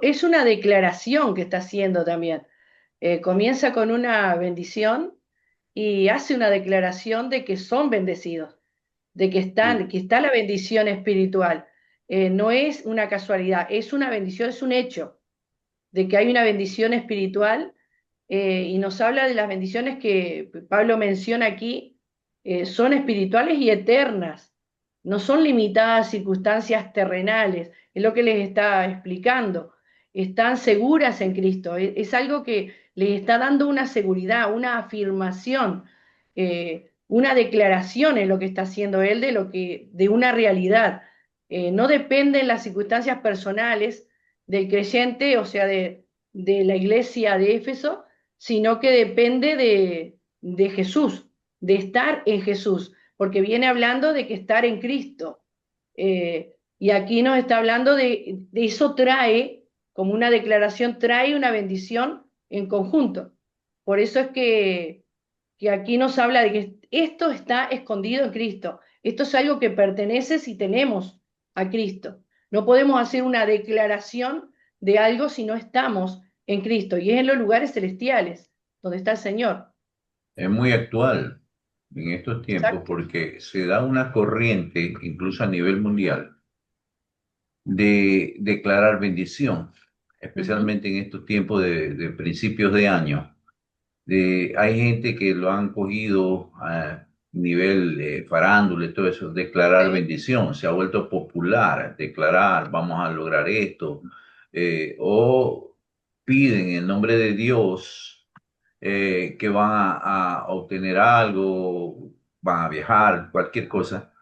Es una declaración que está haciendo también. Comienza con una bendición y hace una declaración de que son bendecidos, de que está la bendición espiritual. No es una casualidad, es una bendición, es un hecho de que hay una bendición espiritual, y nos habla de las bendiciones que Pablo menciona aquí. Son espirituales y eternas, no son limitadas a circunstancias terrenales, es lo que les está explicando. Están seguras en Cristo, es algo que les está dando una seguridad, una afirmación, una declaración en lo que está haciendo él de una realidad. No dependen las circunstancias personales del creyente, o sea, de la iglesia de Éfeso, sino que depende de Jesús, de estar en Jesús, porque viene hablando de que estar en Cristo. Y aquí nos está hablando de eso, trae, como una declaración, trae una bendición en conjunto. Por eso es que aquí nos habla de que esto está escondido en Cristo. Esto es algo que pertenece si tenemos a Cristo. No podemos hacer una declaración de algo si no estamos en Cristo, y es en los lugares celestiales, donde está el Señor. Es muy actual en estos tiempos Exacto. porque se da una corriente, incluso a nivel mundial, de declarar bendición, Ujú. especialmente en estos tiempos de principios de año. Hay gente que lo han cogido a nivel farándula y todo eso, declarar Sí, bendición, se ha vuelto popular, declarar, vamos a lograr esto, o piden en nombre de Dios que van a obtener algo, van a viajar, cualquier cosa,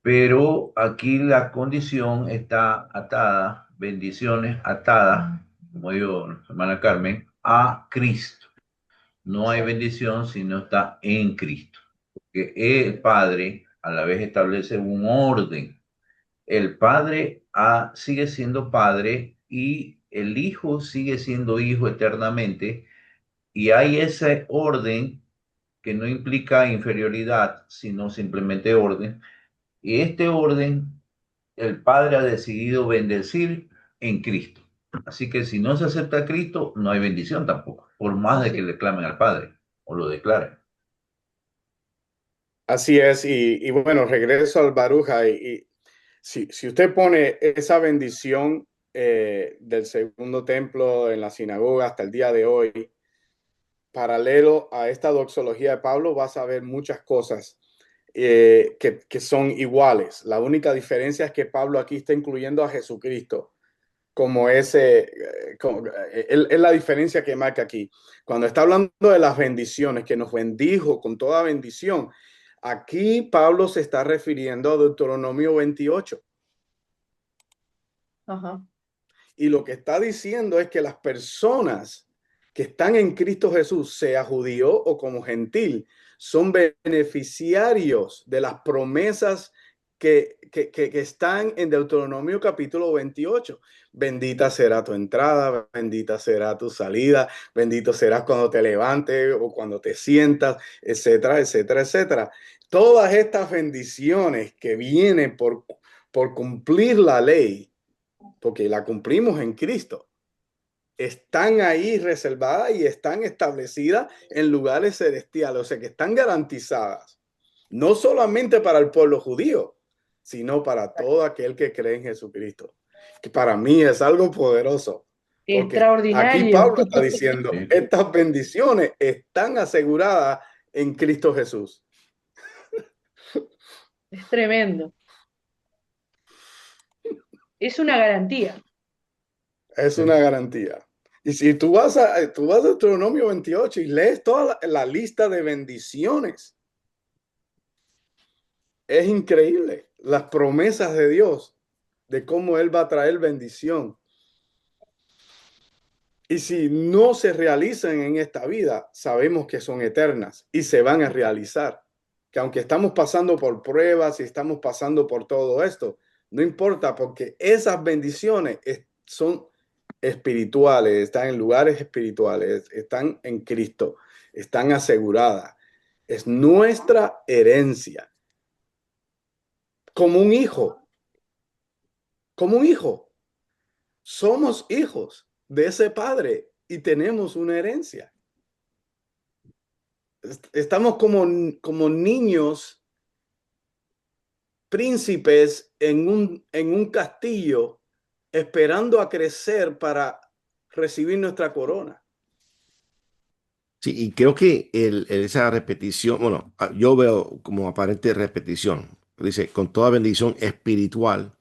pero aquí la condición está atada, bendiciones atadas, como dijo nuestra hermana Carmen, a Cristo. No hay exacto. bendición si no está en Cristo. Porque el Padre a la vez establece un orden. El Padre sigue siendo Padre y el Hijo sigue siendo Hijo eternamente. Y hay ese orden que no implica inferioridad, sino simplemente orden. Y este orden, el Padre ha decidido bendecir en Cristo. Así que si no se acepta a Cristo, no hay bendición tampoco, por más de que Así, le clamen al Padre o lo declaren. Así es, y bueno, regreso al Baruja, y si usted pone esa bendición del segundo templo en la sinagoga hasta el día de hoy, paralelo a esta doxología de Pablo, vas a ver muchas cosas. que son iguales. La única diferencia es que Pablo aquí está incluyendo a Jesucristo como ese, es la diferencia que marca aquí. Cuando está hablando de las bendiciones, que nos bendijo con toda bendición, aquí Pablo se está refiriendo a Deuteronomio 28. Ajá. Y lo que está diciendo es que las personas que están en Cristo Jesús, sea judío o como gentil, son beneficiarios de las promesas que están en Deuteronomio capítulo 28. Bendita será tu entrada, bendita será tu salida, bendito serás cuando te levantes o cuando te sientas, etcétera, etcétera, etcétera. Todas estas bendiciones que vienen por cumplir la ley, porque la cumplimos en Cristo, están ahí reservadas y están establecidas en lugares celestiales, o sea que están garantizadas, no solamente para el pueblo judío, sino para todo aquel que cree en Jesucristo, que para mí es algo poderoso, porque aquí Extraordinario. Pablo está diciendo, estas bendiciones están aseguradas en Cristo Jesús. Es tremendo. Es una garantía. Es una garantía. Y si tú vas a Deuteronomio 28 y lees toda la lista de bendiciones, es increíble las promesas de Dios, de cómo Él va a traer bendición. Y si no se realizan en esta vida, sabemos que son eternas y se van a realizar. Que aunque estamos pasando por pruebas y estamos pasando por todo esto, no importa, porque esas bendiciones son espirituales, están en lugares espirituales, están en Cristo, están aseguradas. Es nuestra herencia. Como un hijo, como un hijo. Somos hijos de ese padre y tenemos una herencia. Estamos como niños príncipes en un castillo esperando a crecer para recibir nuestra corona. Sí, y creo que esa repetición, bueno, yo veo como aparente repetición. Dice, con toda bendición espiritual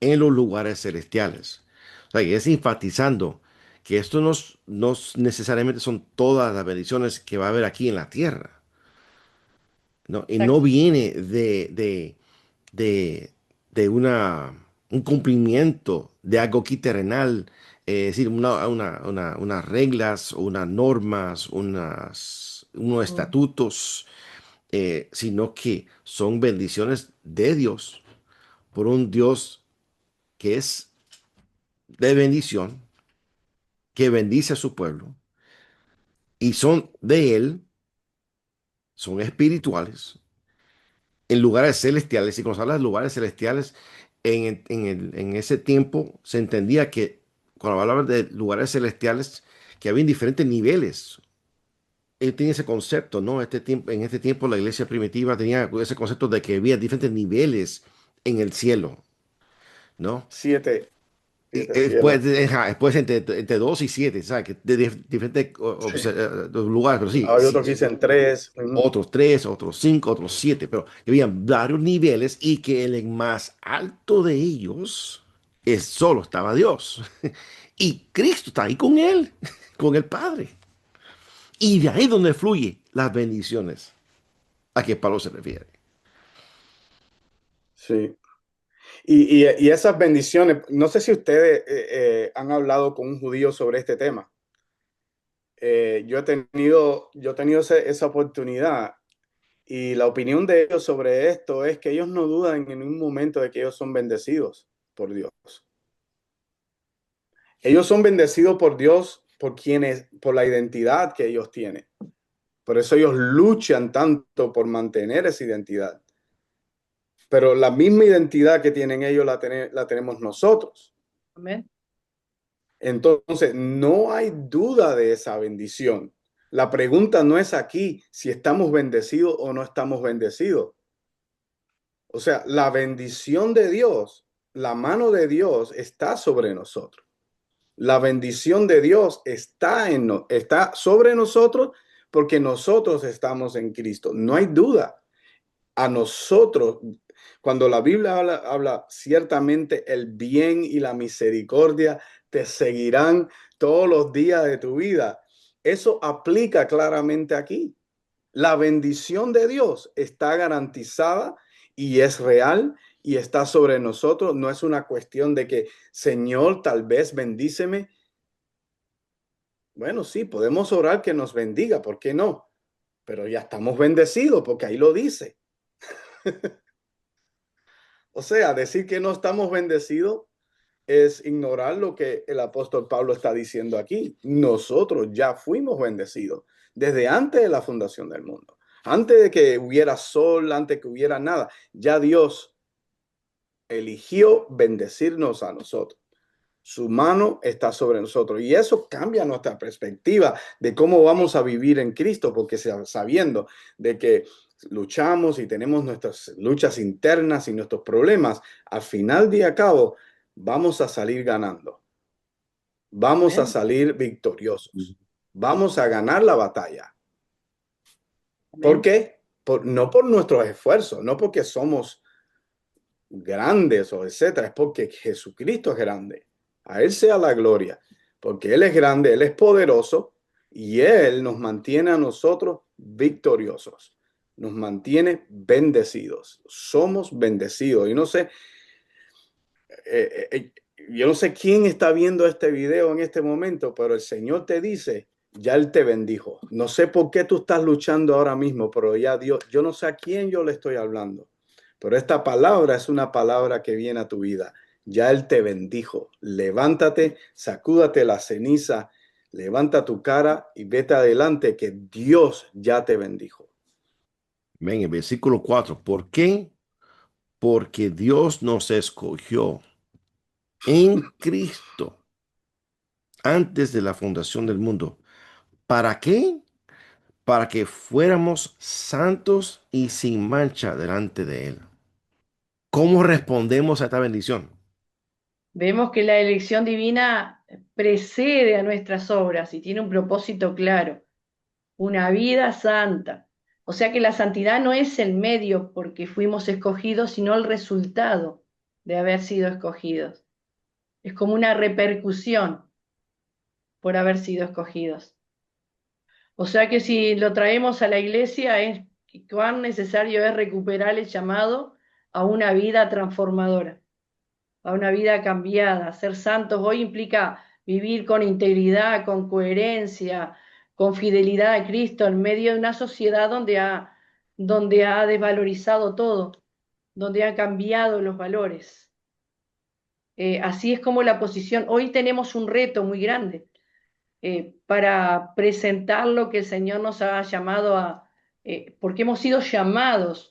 en los lugares celestiales. O sea, y es enfatizando que esto no necesariamente son todas las bendiciones que va a haber aquí en la tierra, ¿no? Y no Exacto. viene de un cumplimiento de algo aquí terrenal, es decir, unas reglas, unas normas, unos estatutos, sino que son bendiciones de Dios, por un Dios que es de bendición, que bendice a su pueblo, y son de Él, son espirituales, en lugares celestiales. Y cuando se habla de lugares celestiales, en ese tiempo se entendía que cuando hablaban de lugares celestiales, que había diferentes niveles. Él tenía ese concepto, ¿no? En este tiempo la iglesia primitiva tenía ese concepto de que había diferentes niveles en el cielo, ¿no? Siete Después, cielos. después entre 2 y 7, ¿sabes? Que de diferentes Sí. lugares, pero sí, Hay sí, otros que dicen tres. otros 3, otros 5, otros 7, pero había varios niveles y que el más alto de ellos solo estaba Dios. Y Cristo está ahí con él, con el Padre. Y de ahí donde fluye las bendiciones a que Pablo se refiere. Sí. Y esas bendiciones, no sé si ustedes han hablado con un judío sobre este tema. Yo he tenido esa oportunidad y la opinión de ellos sobre esto es que ellos no dudan en un momento de que ellos son bendecidos por Dios. Ellos son bendecidos por Dios por la identidad que ellos tienen. Por eso ellos luchan tanto por mantener esa identidad. Pero la misma identidad que tienen ellos la tenemos nosotros. Amén. Entonces, no hay duda de esa bendición. La pregunta no es aquí si estamos bendecidos o no estamos bendecidos. O sea, la bendición de Dios, la mano de Dios está sobre nosotros. La bendición de Dios está sobre nosotros porque nosotros estamos en Cristo. No hay duda. a nosotros, cuando la Biblia habla ciertamente el bien y la misericordia te seguirán todos los días de tu vida. Eso aplica claramente aquí. La bendición de Dios está garantizada y es real y está sobre nosotros. No es una cuestión de que, Señor, tal vez bendíceme. Bueno, sí, podemos orar que nos bendiga, ¿por qué no? Pero ya estamos bendecidos porque ahí lo dice. O sea, decir que no estamos bendecidos es ignorar lo que el apóstol Pablo está diciendo aquí. Nosotros ya fuimos bendecidos desde antes de la fundación del mundo. Antes de que hubiera sol, antes de que hubiera nada, ya Dios eligió bendecirnos a nosotros. Su mano está sobre nosotros y eso cambia nuestra perspectiva de cómo vamos a vivir en Cristo, porque sabiendo de que luchamos y tenemos nuestras luchas internas y nuestros problemas, al final de a cabo vamos a salir ganando, vamos a salir victoriosos, vamos a ganar la batalla. ¿Por qué? No por nuestros esfuerzos, no porque somos grandes o etcétera, es porque Jesucristo es grande. A Él sea la gloria, porque Él es grande, Él es poderoso y Él nos mantiene a nosotros victoriosos, nos mantiene bendecidos, somos bendecidos. Y no sé, yo no sé quién está viendo este video en este momento, pero el Señor te dice, ya Él te bendijo. No sé por qué tú estás luchando ahora mismo, pero ya Dios, yo no sé a quién yo le estoy hablando, pero esta palabra es una palabra que viene a tu vida. Ya Él te bendijo. Levántate, sacúdate la ceniza, levanta tu cara y vete adelante, que Dios ya te bendijo. Ven, el versículo 4. ¿Por qué? Porque Dios nos escogió en Cristo antes de la fundación del mundo. ¿Para qué? Para que fuéramos santos y sin mancha delante de Él. ¿Cómo respondemos a esta bendición? Vemos que la elección divina precede a nuestras obras y tiene un propósito claro, una vida santa. O sea que la santidad no es el medio porque fuimos escogidos, sino el resultado de haber sido escogidos. Es como una repercusión por haber sido escogidos. O sea que si lo traemos a la iglesia, es cuán necesario es recuperar el llamado a una vida transformadora, a una vida cambiada. Ser santos hoy implica vivir con integridad, con coherencia, con fidelidad a Cristo en medio de una sociedad donde ha desvalorizado todo, donde ha cambiado los valores. Así es como la posición, hoy tenemos un reto muy grande para presentar lo que el Señor nos ha llamado porque hemos sido llamados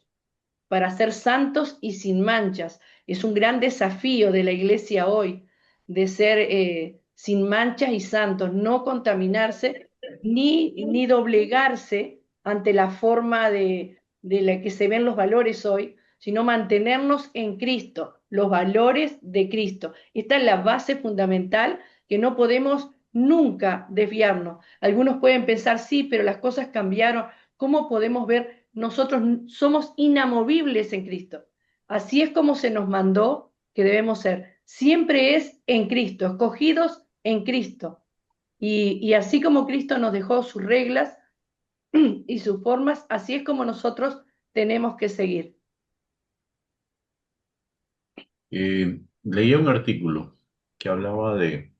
para ser santos y sin manchas. Es un gran desafío de la iglesia hoy, de ser sin manchas y santos, no contaminarse ni doblegarse ante la forma de la que se ven los valores hoy, sino mantenernos en Cristo, los valores de Cristo. Esta es la base fundamental que no podemos nunca desviarnos. Algunos pueden pensar, sí, pero las cosas cambiaron. ¿Cómo podemos ver? Nosotros somos inamovibles en Cristo. Así es como se nos mandó que debemos ser. Siempre es en Cristo, escogidos en Cristo. Y así como Cristo nos dejó sus reglas y sus formas, así es como nosotros tenemos que seguir. Leía un artículo que hablaba de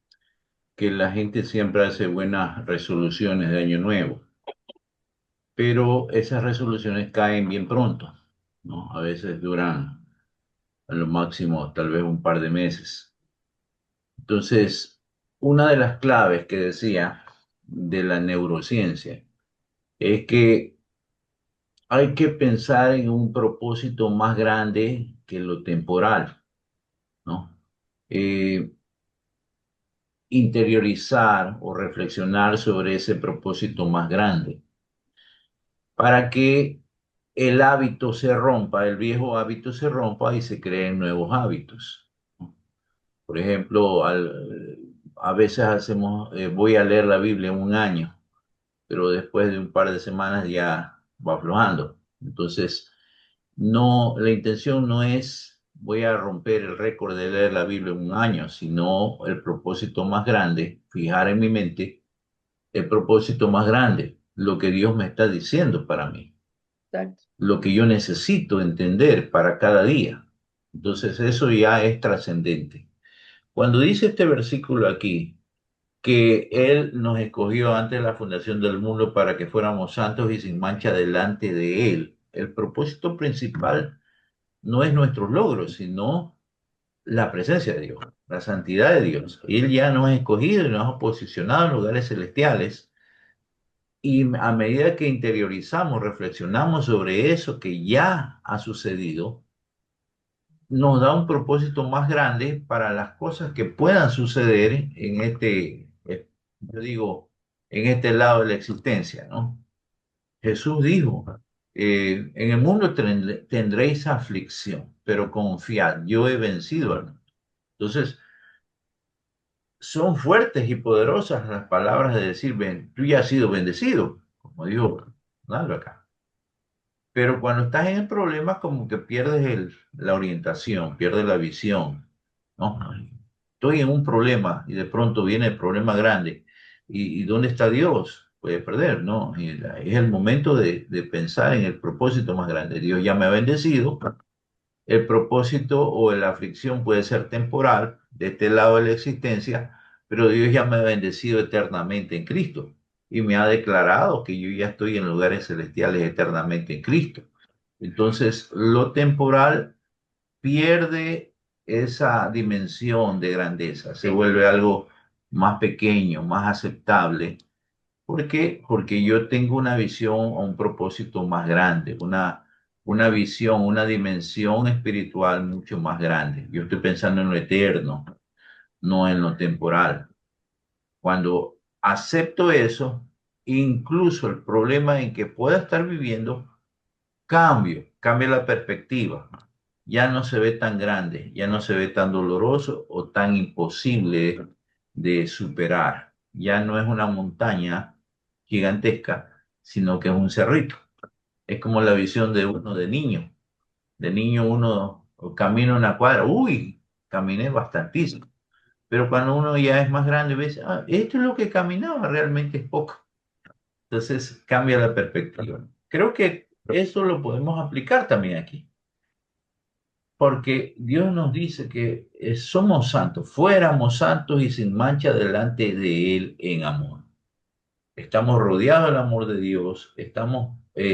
que la gente siempre hace buenas resoluciones de año nuevo, pero esas resoluciones caen bien pronto, ¿no? A veces duran a lo máximo tal vez un par de meses. Entonces, una de las claves que decía de la neurociencia es que hay que pensar en un propósito más grande que lo temporal, ¿no? Eh, Interiorizar o reflexionar sobre ese propósito más grande para que el hábito se rompa, el viejo hábito se rompa y se creen nuevos hábitos. Por ejemplo, a veces voy a leer la Biblia un año, pero después de un par de semanas ya va aflojando. Entonces, No, la intención no es voy a romper el récord de leer la Biblia en un año, sino el propósito más grande, fijar en mi mente el propósito más grande, lo que Dios me está diciendo para mí, Exacto. lo que yo necesito entender para cada día. Entonces eso ya es trascendente. Cuando dice este versículo aquí, que Él nos escogió antes de la fundación del mundo para que fuéramos santos y sin mancha delante de Él, el propósito principal no es nuestros logros, sino la presencia de Dios, la santidad de Dios. Él ya nos ha escogido y nos ha posicionado en lugares celestiales. Y a medida que interiorizamos, reflexionamos sobre eso que ya ha sucedido, nos da un propósito más grande para las cosas que puedan suceder en yo digo, en este lado de la existencia, ¿no? Jesús dijo, en el mundo tendréis aflicción, pero confiad, yo he vencido al mundo. Entonces, son fuertes y poderosas las palabras de decir, ven, tú ya has sido bendecido, como dijo Ronaldo acá. Pero cuando estás en el problema, como que pierdes la orientación, pierdes la visión, ¿no? Estoy en un problema y de pronto viene el problema grande. ¿Y dónde está Dios? Puede perder, ¿no? Es el momento de pensar en el propósito más grande. Dios ya me ha bendecido. El propósito o la aflicción puede ser temporal, de este lado de la existencia, pero Dios ya me ha bendecido eternamente en Cristo y me ha declarado que yo ya estoy en lugares celestiales eternamente en Cristo. Entonces, lo temporal pierde esa dimensión de grandeza, se vuelve algo más pequeño, más aceptable. ¿Por qué? Porque yo tengo una visión o un propósito más grande, una visión, una dimensión espiritual mucho más grande. Yo estoy pensando en lo eterno, no en lo temporal. Cuando acepto eso, incluso el problema en que pueda estar viviendo, cambia la perspectiva. Ya no se ve tan grande, ya no se ve tan doloroso o tan imposible de superar. Ya no es una montaña gigantesca, sino que es un cerrito. Es como la visión de uno de niño. De niño uno camina una cuadra, uy, caminé bastantísimo. Pero cuando uno ya es más grande, ves, ah, esto es lo que caminaba, realmente es poco. Entonces cambia la perspectiva. Creo que eso lo podemos aplicar también aquí, porque Dios nos dice que somos santos, fuéramos santos y sin mancha delante de Él en amor. Estamos rodeados del amor de Dios,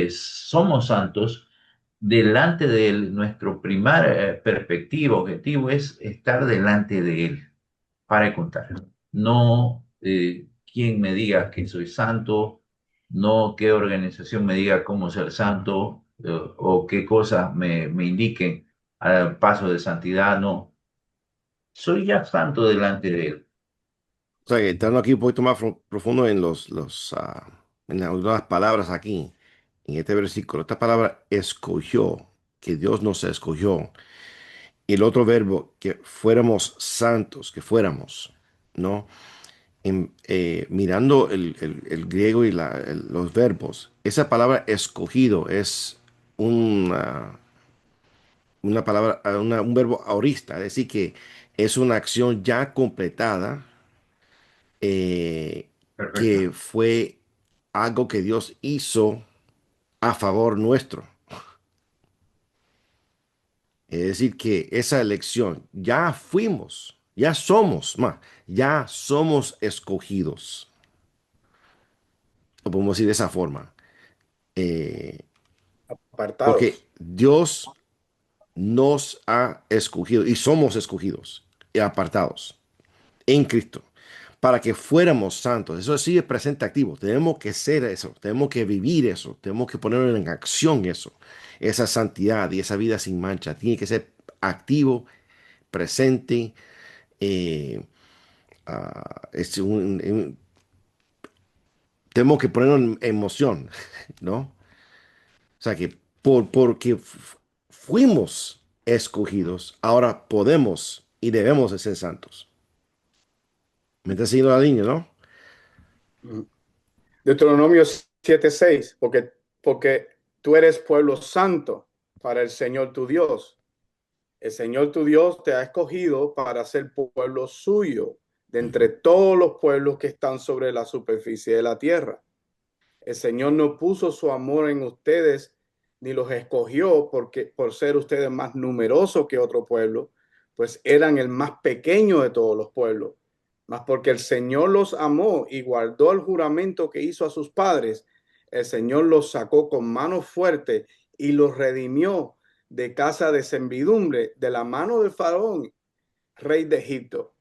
somos santos delante de Él. Nuestro primer perspectiva, objetivo es estar delante de Él para contar. No quién me diga que soy santo, no qué organización me diga cómo ser santo o qué cosas me indiquen al paso de santidad, no. Soy ya santo delante de Él. O sea, que entrando aquí un poquito más profundo en en algunas palabras aquí, en este versículo, esta palabra escogió, que Dios nos escogió, y el otro verbo, que fuéramos santos, que fuéramos, ¿no? Mirando el griego y los verbos, esa palabra escogido es una, una palabra, un verbo aorista, es decir, que es una acción ya completada, eh, Perfecto. que fue algo que Dios hizo a favor nuestro. Es decir, que esa elección ya fuimos, ya somos escogidos. Lo podemos decir de esa forma. Eh, Apartados. Porque Dios nos ha escogido y somos escogidos y apartados en Cristo para que fuéramos santos. Eso sí es presente activo. Tenemos que ser eso, tenemos que vivir eso, tenemos que poner en acción eso. Esa santidad y esa vida sin mancha tiene que ser activo, presente. eh, es tenemos que ponerlo en emoción, ¿no? O sea que porque fuimos escogidos, ahora podemos y debemos de ser santos. ¿Me está siguiendo la línea, no? Deuteronomio 7:6, porque tú eres pueblo santo. para el Señor tu Dios. El Señor tu Dios te ha escogido para ser pueblo suyo de entre todos los pueblos que están sobre la superficie de la tierra. El Señor no puso su amor en ustedes ni los escogió por ser ustedes más numerosos que otro pueblo, pues eran el más pequeño de todos los pueblos. Mas porque el Señor los amó y guardó el juramento que hizo a sus padres, el Señor los sacó con mano fuerte y los redimió de casa de servidumbre, de la mano de Faraón, rey de Egipto.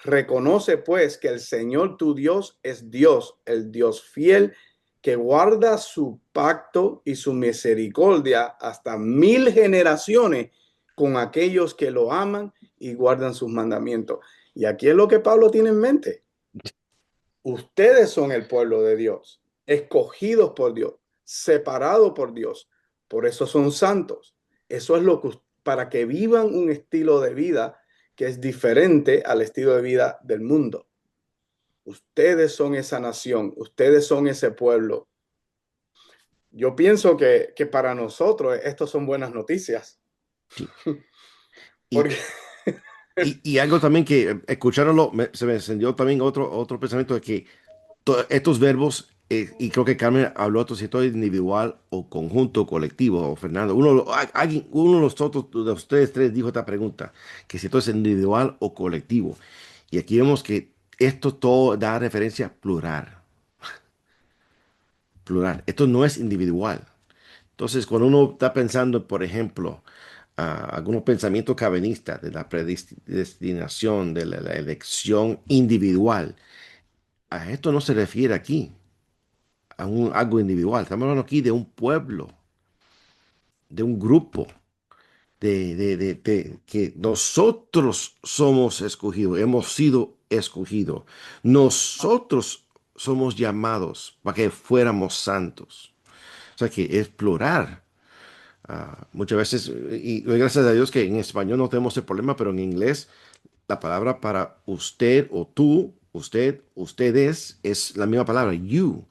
Reconoce pues que el Señor tu Dios es Dios, el Dios fiel, que guarda su pacto y su misericordia hasta 1000 generaciones con aquellos que lo aman y guardan sus mandamientos. Y aquí es lo que Pablo tiene en mente. Ustedes son el pueblo de Dios, escogidos por Dios, separados por Dios. Por eso son santos. Eso es lo que, para que vivan un estilo de vida que es diferente al estilo de vida del mundo. Ustedes son esa nación, ustedes son ese pueblo. Yo pienso que para nosotros estos son buenas noticias. Sí. Porque Y algo también que escuchándolo se me encendió también otro pensamiento de que estos verbos, y creo que Carmen habló de si esto es individual o conjunto o colectivo, o Fernando, uno de los otros, de ustedes tres dijo esta pregunta, que si esto es individual o colectivo. Y aquí vemos que esto todo da referencia a plural, plural. Esto no es individual. Entonces, cuando uno está pensando, por ejemplo, algunos pensamientos calvinistas de la predestinación, de la elección individual, a esto no se refiere aquí, algo individual. Estamos hablando aquí de un pueblo, de un grupo, que nosotros somos escogidos, hemos sido escogidos. Nosotros somos llamados para que fuéramos santos. O sea que es plural. Muchas veces, y gracias a Dios que en español no tenemos el problema, pero en inglés la palabra para usted o tú, usted, ustedes, es la misma palabra, you.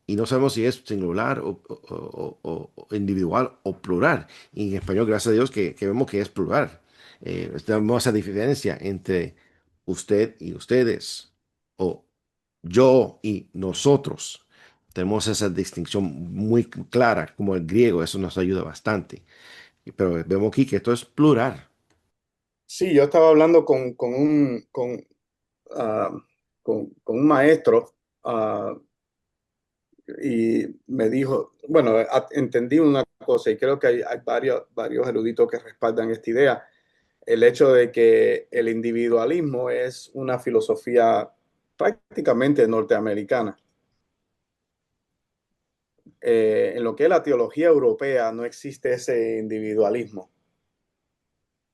Y no sabemos si es singular o individual o plural. Y en español, gracias a Dios que vemos que es plural. Tenemos esa diferencia entre usted y ustedes, o yo y nosotros. Tenemos esa distinción muy clara, como el griego, eso nos ayuda bastante. Pero vemos aquí que esto es plural. sí, yo estaba hablando con un maestro y me dijo, bueno, entendí una cosa y creo que hay varios eruditos que respaldan esta idea, el hecho de que el individualismo es una filosofía prácticamente norteamericana. En lo que es la teología europea no existe ese individualismo.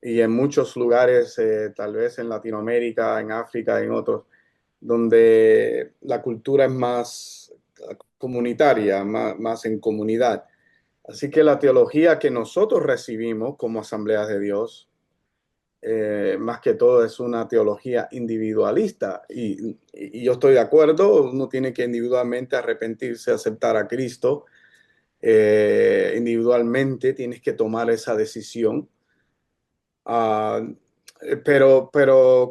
Y en muchos lugares, tal vez en Latinoamérica, en África, en otros, donde la cultura es más comunitaria, más en comunidad. Así que la teología que nosotros recibimos como Asambleas de Dios, más que todo es una teología individualista. Y yo estoy de acuerdo, uno tiene que individualmente arrepentirse, aceptar a Cristo. Individualmente tienes que tomar esa decisión. Pero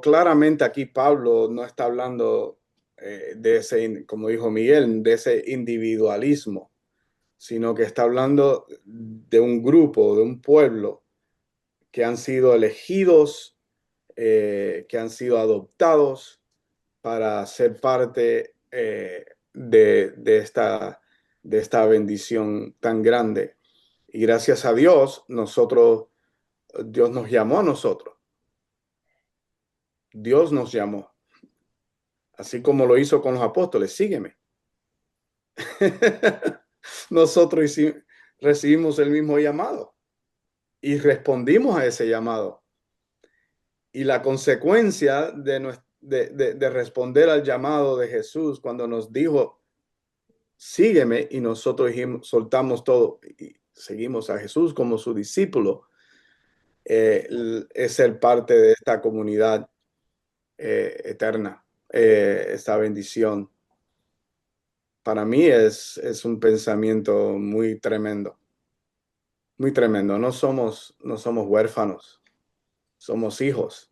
claramente aquí Pablo no está hablando de ese, como dijo Miguel, de ese individualismo, sino que está hablando de un grupo, de un pueblo que han sido elegidos, que han sido adoptados para ser parte de esta bendición tan grande. Y gracias a Dios, Dios nos llamó a nosotros. Dios nos llamó, así como lo hizo con los apóstoles, sígueme. Nosotros recibimos el mismo llamado y respondimos a ese llamado. Y la consecuencia de responder al llamado de Jesús cuando nos dijo, sígueme, y nosotros dijimos, soltamos todo y seguimos a Jesús como su discípulo, es ser parte de esta comunidad eterna, esta bendición. Para mí es un pensamiento muy tremendo, muy tremendo. No somos huérfanos, somos hijos.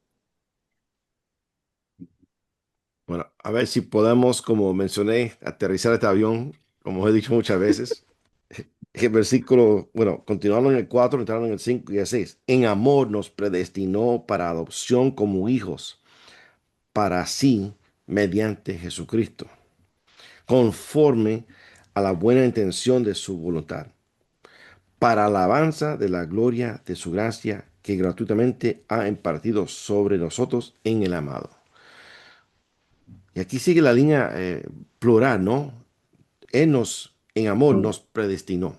Bueno, a ver si podemos, como mencioné, aterrizar este avión, como he dicho muchas veces. El versículo, bueno, continuando en el 4, entrando en el 5 y el 6. En amor nos predestinó para adopción como hijos, para sí, mediante Jesucristo, conforme a la buena intención de su voluntad, para alabanza de la gloria de su gracia que gratuitamente ha impartido sobre nosotros en el amado. Y aquí sigue la línea plural, ¿no? Él nos, en amor, nos predestinó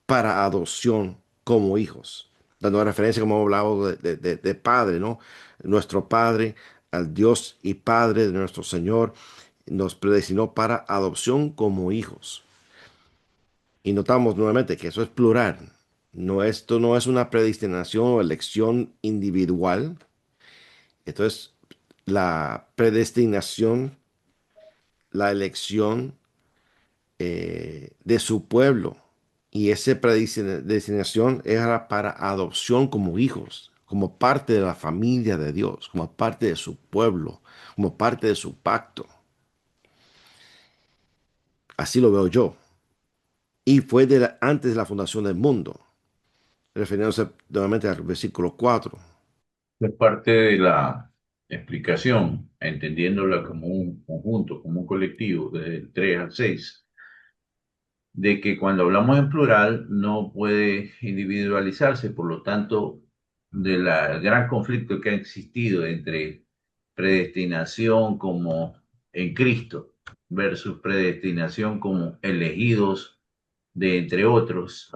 para adopción como hijos, dando referencia, como hemos hablado, de Padre, ¿no? Nuestro Padre, al Dios y Padre de nuestro Señor, nos predestinó para adopción como hijos. Y notamos nuevamente que eso es plural. No, esto no es una predestinación o elección individual. Esto es la predestinación, la elección de su pueblo. Y esa predestinación era para adopción como hijos, como parte de la familia de Dios, como parte de su pueblo, como parte de su pacto. Así lo veo yo. Y fue antes de la fundación del mundo, refiriéndose nuevamente al versículo 4. Es parte de la explicación, entendiéndola como un conjunto, como un colectivo, desde el 3 al 6, de que cuando hablamos en plural no puede individualizarse, por lo tanto, del gran conflicto que ha existido entre predestinación como en Cristo versus predestinación como elegidos de entre otros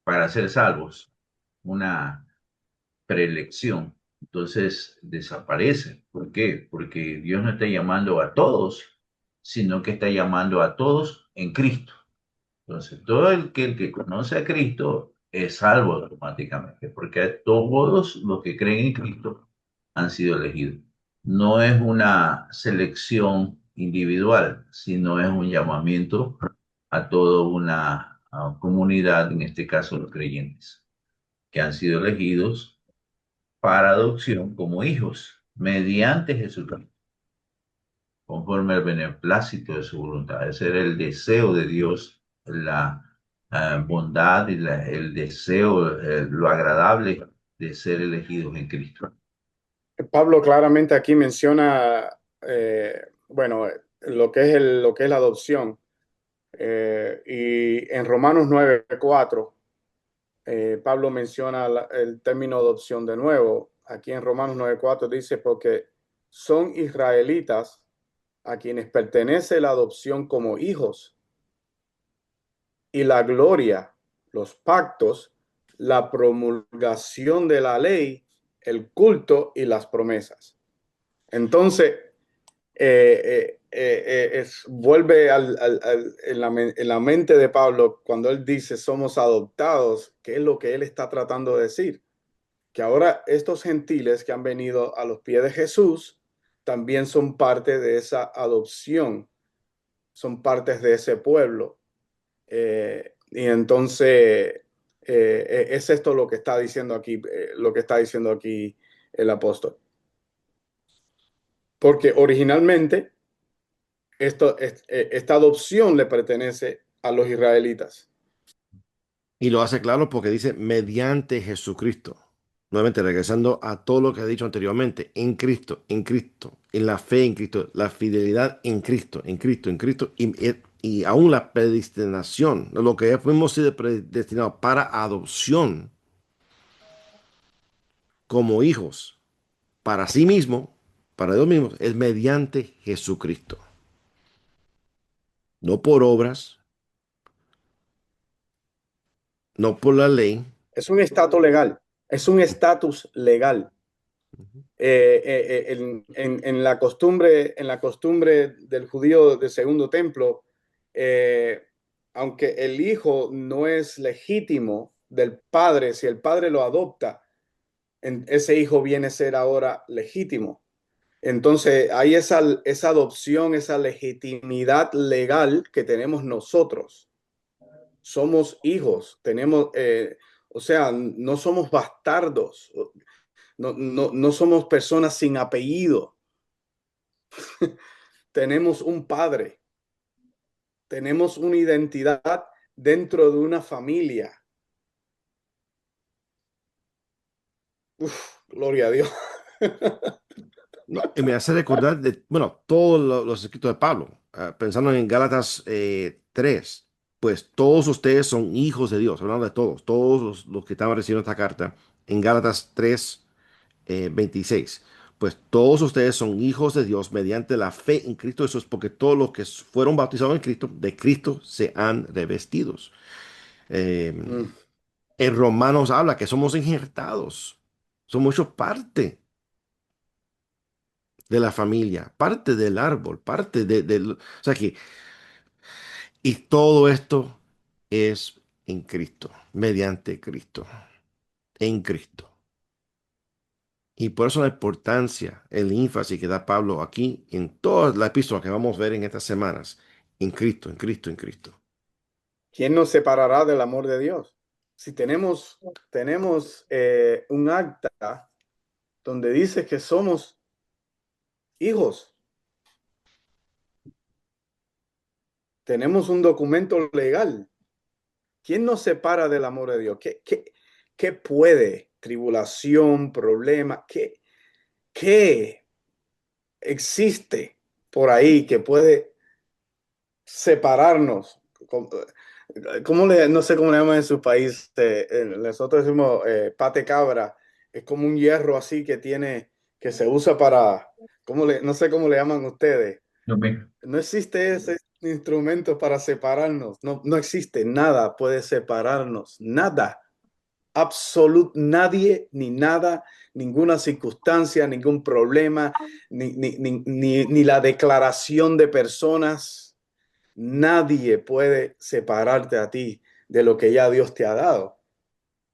para ser salvos, una preelección. Entonces desaparece. ¿Por qué? Porque Dios no está llamando a todos, sino que está llamando a todos en Cristo. Entonces, todo el que conoce a Cristo es salvo automáticamente, porque todos los que creen en Cristo han sido elegidos. No es una selección individual, sino es un llamamiento a toda una comunidad, en este caso los creyentes, que han sido elegidos para adopción como hijos mediante Jesucristo, conforme al beneplácito de su voluntad. Ese era el deseo de Dios, la bondad y el deseo, lo agradable de ser elegidos en Cristo. Pablo claramente aquí menciona, bueno, lo que es la adopción. Y en Romanos 9:4, Pablo menciona el término adopción de nuevo. Aquí en Romanos 9:4 dice, porque son israelitas a quienes pertenece la adopción como hijos y la gloria, los pactos, la promulgación de la ley, el culto y las promesas. Entonces, vuelve en la mente de Pablo cuando él dice somos adoptados, ¿qué es lo que él está tratando de decir? Que ahora estos gentiles que han venido a los pies de Jesús también son parte de esa adopción, son partes de ese pueblo. Y entonces es esto lo que está diciendo aquí, el apóstol. Porque originalmente esta adopción le pertenece a los israelitas. Y lo hace claro porque dice mediante Jesucristo. Nuevamente, regresando a todo lo que he dicho anteriormente, en Cristo, en la fe en Cristo, la fidelidad en Cristo, en Cristo, en Cristo, y aún la predestinación, lo que ya fuimos predestinados para adopción como hijos, para sí mismo, para Dios mismo, es mediante Jesucristo. No por obras, no por la ley. Es un estatus legal, es un estatus legal. En la costumbre del judío del segundo templo, aunque el hijo no es legítimo del padre, si el padre lo adopta, ese hijo viene a ser ahora legítimo. Entonces hay esa adopción, esa legitimidad legal que tenemos nosotros. somos hijos, tenemos, o sea, no somos bastardos, no somos personas sin apellido. Tenemos un padre, tenemos una identidad dentro de una familia. Uf, gloria a Dios. No, y me hace recordar de, bueno, todos los escritos de Pablo, pensando en Gálatas 3, pues todos ustedes son hijos de Dios, hablando de todos los que estaban recibiendo esta carta, en Gálatas 3, 26, pues todos ustedes son hijos de Dios mediante la fe en Cristo Jesús, porque todos los que fueron bautizados en Cristo, de Cristo se han revestidos. Eh, Mm. en Romanos habla que somos injertados, somos hecho parte de la familia, parte del árbol, parte o sea que, y todo esto es en Cristo, mediante Cristo, en Cristo. Y por eso la importancia, el énfasis que da Pablo aquí en toda la epístola que vamos a ver en estas semanas, en Cristo, en Cristo, en Cristo. ¿Quién nos separará del amor de Dios? Si tenemos un acta donde dice que somos hijos, tenemos un documento legal. ¿Quién nos separa del amor de Dios? ¿Qué puede? Tribulación, problema, ¿qué existe por ahí que puede separarnos? No sé cómo le llaman en su país, nosotros decimos pate cabra, es como un hierro así que se usa para, no sé cómo le llaman ustedes. No me- No existe ese instrumento para separarnos, no existe, nada puede separarnos, nada, nadie, ni nada, ninguna circunstancia, ningún problema, ni la declaración de personas. Nadie puede separarte a ti de lo que ya Dios te ha dado.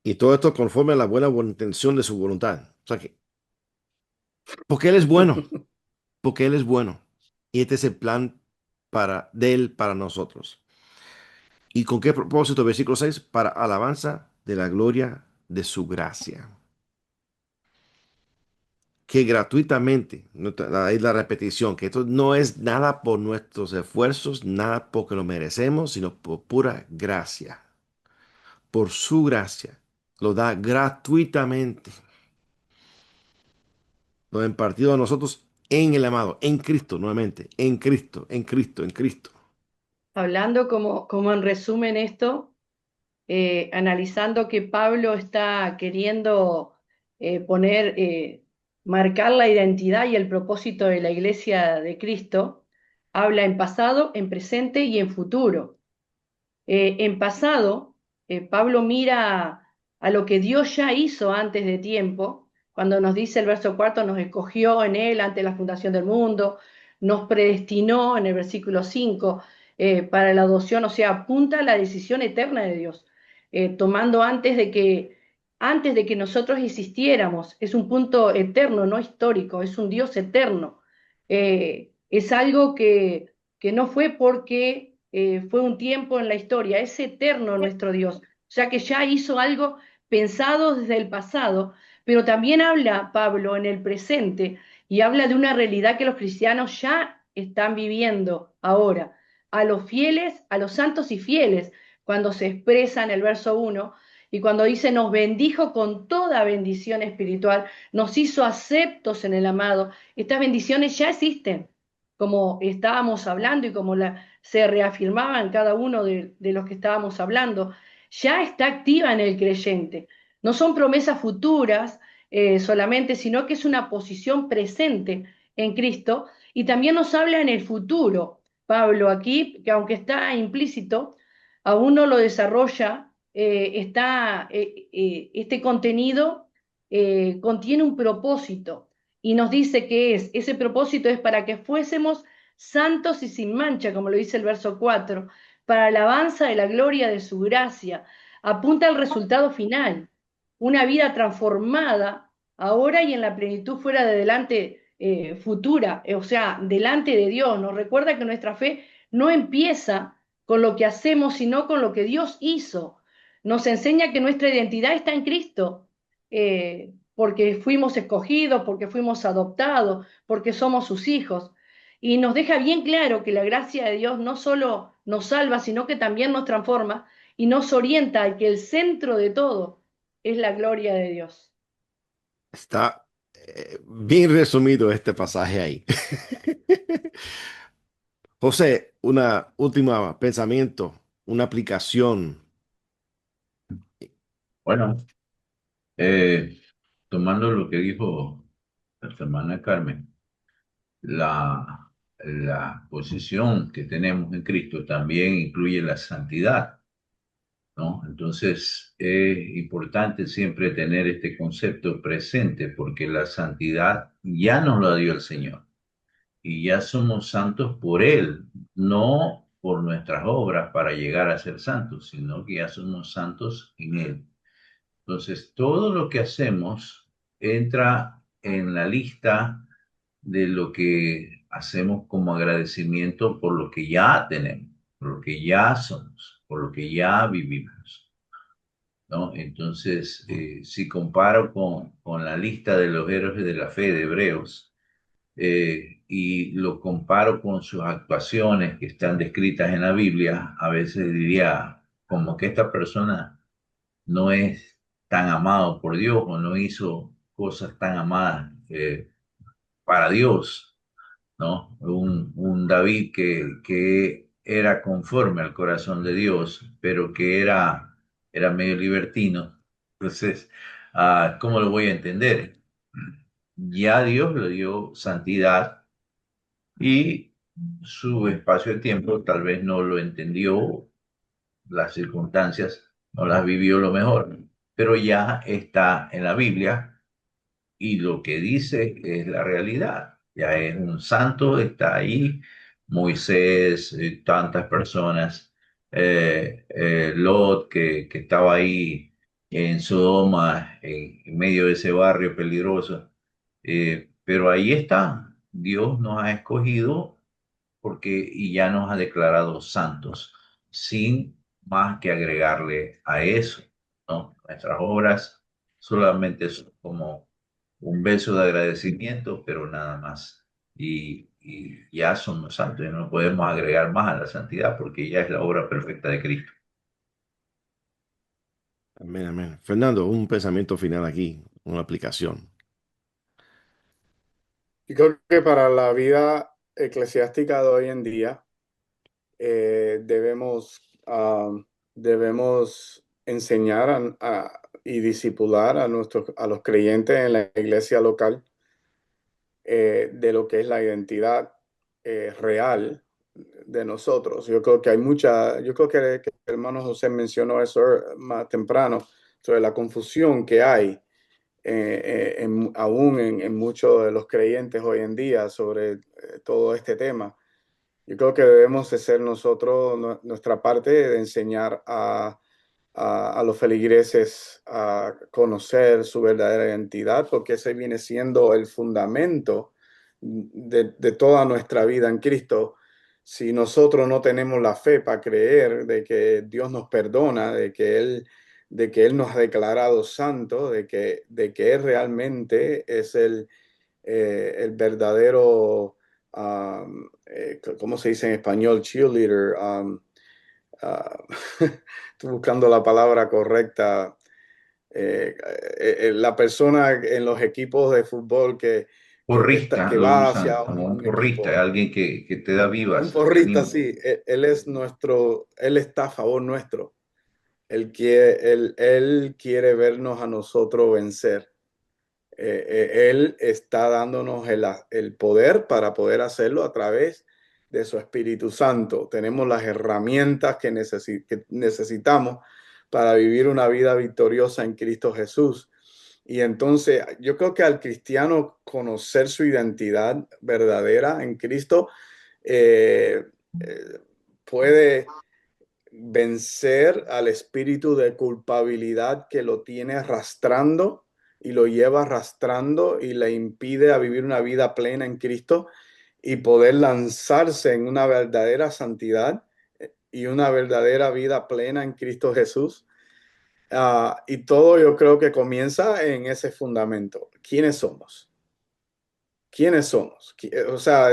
Y todo esto conforme a la buena intención de su voluntad. O sea que, porque Él es bueno, porque Él es bueno. Y este es el plan de Él para nosotros. ¿Y con qué propósito? Versículo 6, para alabanza de la gloria de su gracia. Que gratuitamente, ahí la repetición, que esto no es nada por nuestros esfuerzos, nada porque lo merecemos, sino por pura gracia. Por su gracia. Lo da gratuitamente. Lo ha impartido a nosotros en el amado, en Cristo, nuevamente, en Cristo, en Cristo, en Cristo. Hablando como en resumen esto, analizando que Pablo está queriendo marcar la identidad y el propósito de la iglesia de Cristo, habla en pasado, en presente y en futuro. En pasado, Pablo mira a lo que Dios ya hizo antes de tiempo, cuando nos dice el verso 4, nos escogió en él ante la fundación del mundo, nos predestinó en el versículo 5 para la adopción, o sea, apunta a la decisión eterna de Dios, tomando antes de que nosotros existiéramos, es un punto eterno, no histórico, es un Dios eterno. Es algo que no fue porque fue un tiempo en la historia, es eterno nuestro Dios, o sea que ya hizo algo pensado desde el pasado, pero también habla Pablo en el presente y habla de una realidad que los cristianos ya están viviendo ahora, a los fieles, a los santos y fieles, cuando se expresa en el verso 1 y cuando dice nos bendijo con toda bendición espiritual, nos hizo aceptos en el amado, estas bendiciones ya existen, como estábamos hablando y como se reafirmaban cada uno de los que estábamos hablando, ya está activa en el creyente. No son promesas futuras solamente, sino que es una posición presente en Cristo y también nos habla en el futuro. Pablo aquí, que aunque está implícito, aún no lo desarrolla, este contenido contiene un propósito y nos dice que ese propósito es para que fuésemos santos y sin mancha, como lo dice el verso 4, para alabanza de la gloria de su gracia. Apunta al resultado final, una vida transformada ahora y en la plenitud fuera de delante futura, o sea, delante de Dios. Nos recuerda que nuestra fe no empieza con lo que hacemos, sino con lo que Dios hizo. Nos enseña que nuestra identidad está en Cristo, porque fuimos escogidos, porque fuimos adoptados, porque somos sus hijos. Y nos deja bien claro que la gracia de Dios no solo nos salva, sino que también nos transforma y nos orienta a que el centro de todo es la gloria de Dios. Está bien resumido este pasaje ahí. José, una última pensamiento, una aplicación. Bueno, eh, tomando lo que dijo la hermana Carmen, la posición que tenemos en Cristo también incluye la santidad, ¿no? Entonces es importante siempre tener este concepto presente porque la santidad ya nos la dio el Señor y ya somos santos por Él, no por nuestras obras para llegar a ser santos, sino que ya somos santos en Él. Entonces, todo lo que hacemos entra en la lista de lo que hacemos como agradecimiento por lo que ya tenemos, por lo que ya somos, por lo que ya vivimos, ¿no? Entonces, si comparo con la lista de los héroes de la fe de Hebreos, y lo comparo con sus actuaciones que están descritas en la Biblia, a veces diría como que esta persona no es tan amado por Dios o no hizo cosas tan amadas para Dios, ¿no? Un David que era conforme al corazón de Dios, pero que era medio libertino. Entonces, ¿cómo lo voy a entender? Ya Dios le dio santidad y su espacio de tiempo tal vez no lo entendió, las circunstancias no las vivió lo mejor, pero ya está en la Biblia y lo que dice es la realidad. Ya es un santo, está ahí, Moisés, tantas personas, Lot que estaba ahí en Sodoma, en medio de ese barrio peligroso. Pero ahí está, Dios nos ha escogido porque y ya nos ha declarado santos, sin más que agregarle a eso, ¿no? Nuestras obras solamente son como un beso de agradecimiento, pero nada más. Y ya somos santos, y no podemos agregar más a la santidad porque ya es la obra perfecta de Cristo. Amén, amén. Fernando, un pensamiento final aquí, una aplicación. Yo creo que para la vida eclesiástica de hoy en día debemos, debemos enseñar y discipular a los creyentes en la iglesia local de lo que es la identidad real de nosotros. Yo creo que hay yo creo que el hermano José mencionó eso más temprano, sobre la confusión que hay aún en muchos de los creyentes hoy en día sobre todo este tema. Yo creo que debemos de ser nosotros, nuestra parte de enseñar a los feligreses a conocer su verdadera identidad, porque ese viene siendo el fundamento de toda nuestra vida en Cristo. Si nosotros no tenemos la fe para creer de que Dios nos perdona, de que Él nos ha declarado santos, de que Él realmente es el verdadero, ¿cómo se dice en español? Cheerleader. Estoy buscando la palabra correcta. La persona en los equipos de fútbol Porrista, que lo va usan hacia como un un porrista, equipo. alguien que te da Un vivas, te porrista, anima. sí. Él es él está a favor nuestro. Él quiere vernos a nosotros vencer. Él está dándonos el poder para poder hacerlo a través de su Espíritu Santo. Tenemos las herramientas que necesitamos para vivir una vida victoriosa en Cristo Jesús. Y entonces yo creo que al cristiano conocer su identidad verdadera en Cristo eh, eh, puede vencer al espíritu de culpabilidad que lo tiene arrastrando y lo lleva arrastrando y le impide a vivir una vida plena en Cristo y poder lanzarse en una verdadera santidad y una verdadera vida plena en Cristo Jesús. Y todo yo creo que comienza en ese fundamento. ¿Quiénes somos? ¿Quiénes somos? O sea,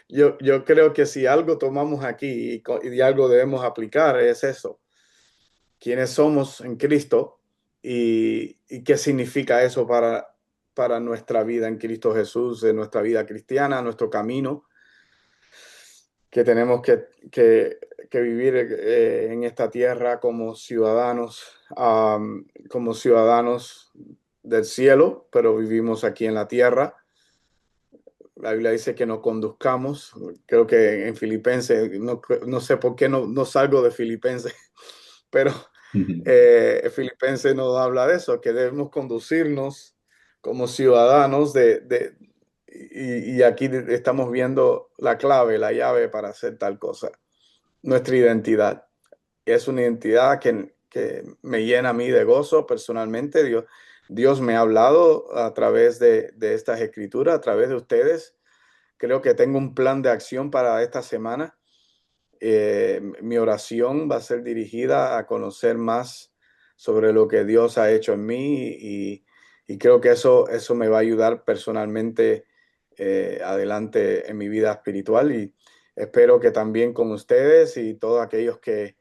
yo creo que si algo tomamos aquí y algo debemos aplicar es eso. ¿Quiénes somos en Cristo y qué significa eso para nuestra vida en Cristo Jesús, en nuestra vida cristiana, nuestro camino que tenemos que vivir en esta tierra como ciudadanos del cielo, pero vivimos aquí en la tierra. La Biblia dice que nos conduzcamos. Creo que en Filipenses, no sé por qué no salgo de Filipenses, pero Filipenses nos habla de eso, que debemos conducirnos como ciudadanos y aquí estamos viendo la clave, la llave para hacer tal cosa. Nuestra identidad. Es una identidad que me llena a mí de gozo personalmente. Dios me ha hablado a través de estas escrituras, a través de ustedes. Creo que tengo un plan de acción para esta semana. Mi oración va a ser dirigida a conocer más sobre lo que Dios ha hecho en mí y creo que eso me va a ayudar personalmente adelante en mi vida espiritual y espero que también con ustedes y todos aquellos que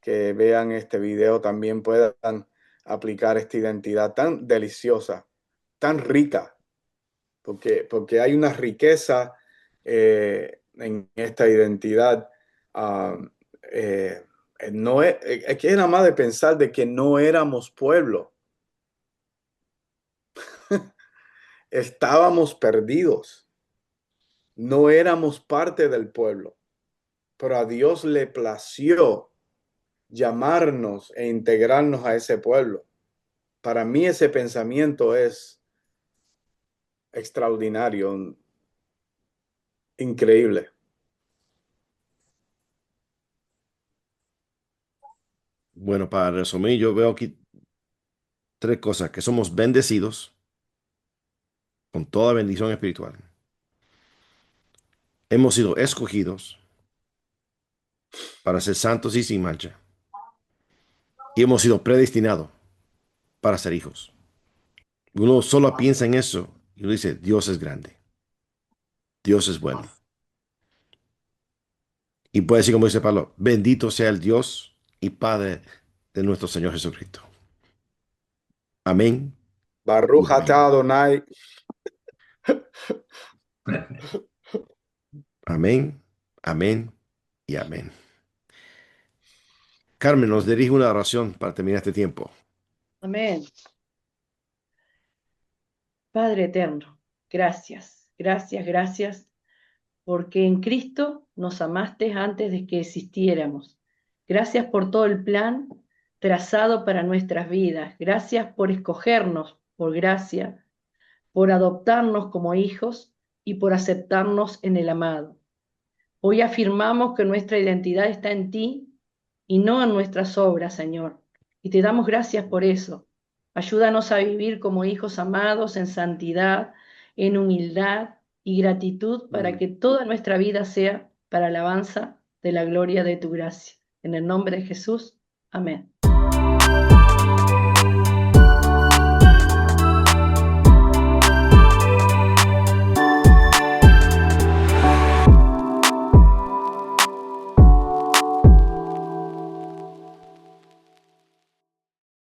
vean este video también puedan aplicar esta identidad tan deliciosa, tan rica, porque hay una riqueza en esta identidad. Uh, no es que nada más de pensar de que no éramos pueblo. Estábamos perdidos. No éramos parte del pueblo. Pero a Dios le plació llamarnos e integrarnos a ese pueblo. Para mí ese pensamiento es extraordinario, increíble. Bueno, para resumir, yo veo aquí tres cosas, que somos bendecidos con toda bendición espiritual. Hemos sido escogidos para ser santos y sin mancha. Y hemos sido predestinados para ser hijos. Uno solo piensa en eso y uno dice, Dios es grande, Dios es bueno. Y puede decir como dice Pablo, bendito sea el Dios y Padre de nuestro Señor Jesucristo. Amén. Baruch atah Adonai. Amén, amén y amén. Carmen nos dirige una oración para terminar este tiempo. Amén. Padre eterno, gracias, gracias, gracias, porque en Cristo nos amaste antes de que existiéramos. Gracias por todo el plan trazado para nuestras vidas. Gracias por escogernos, por gracia, por adoptarnos como hijos y por aceptarnos en el amado. Hoy afirmamos que nuestra identidad está en ti y no en nuestras obras, Señor. Y te damos gracias por eso. Ayúdanos a vivir como hijos amados en santidad, en humildad y gratitud para que toda nuestra vida sea para alabanza de la gloria de tu gracia. En el nombre de Jesús. Amén.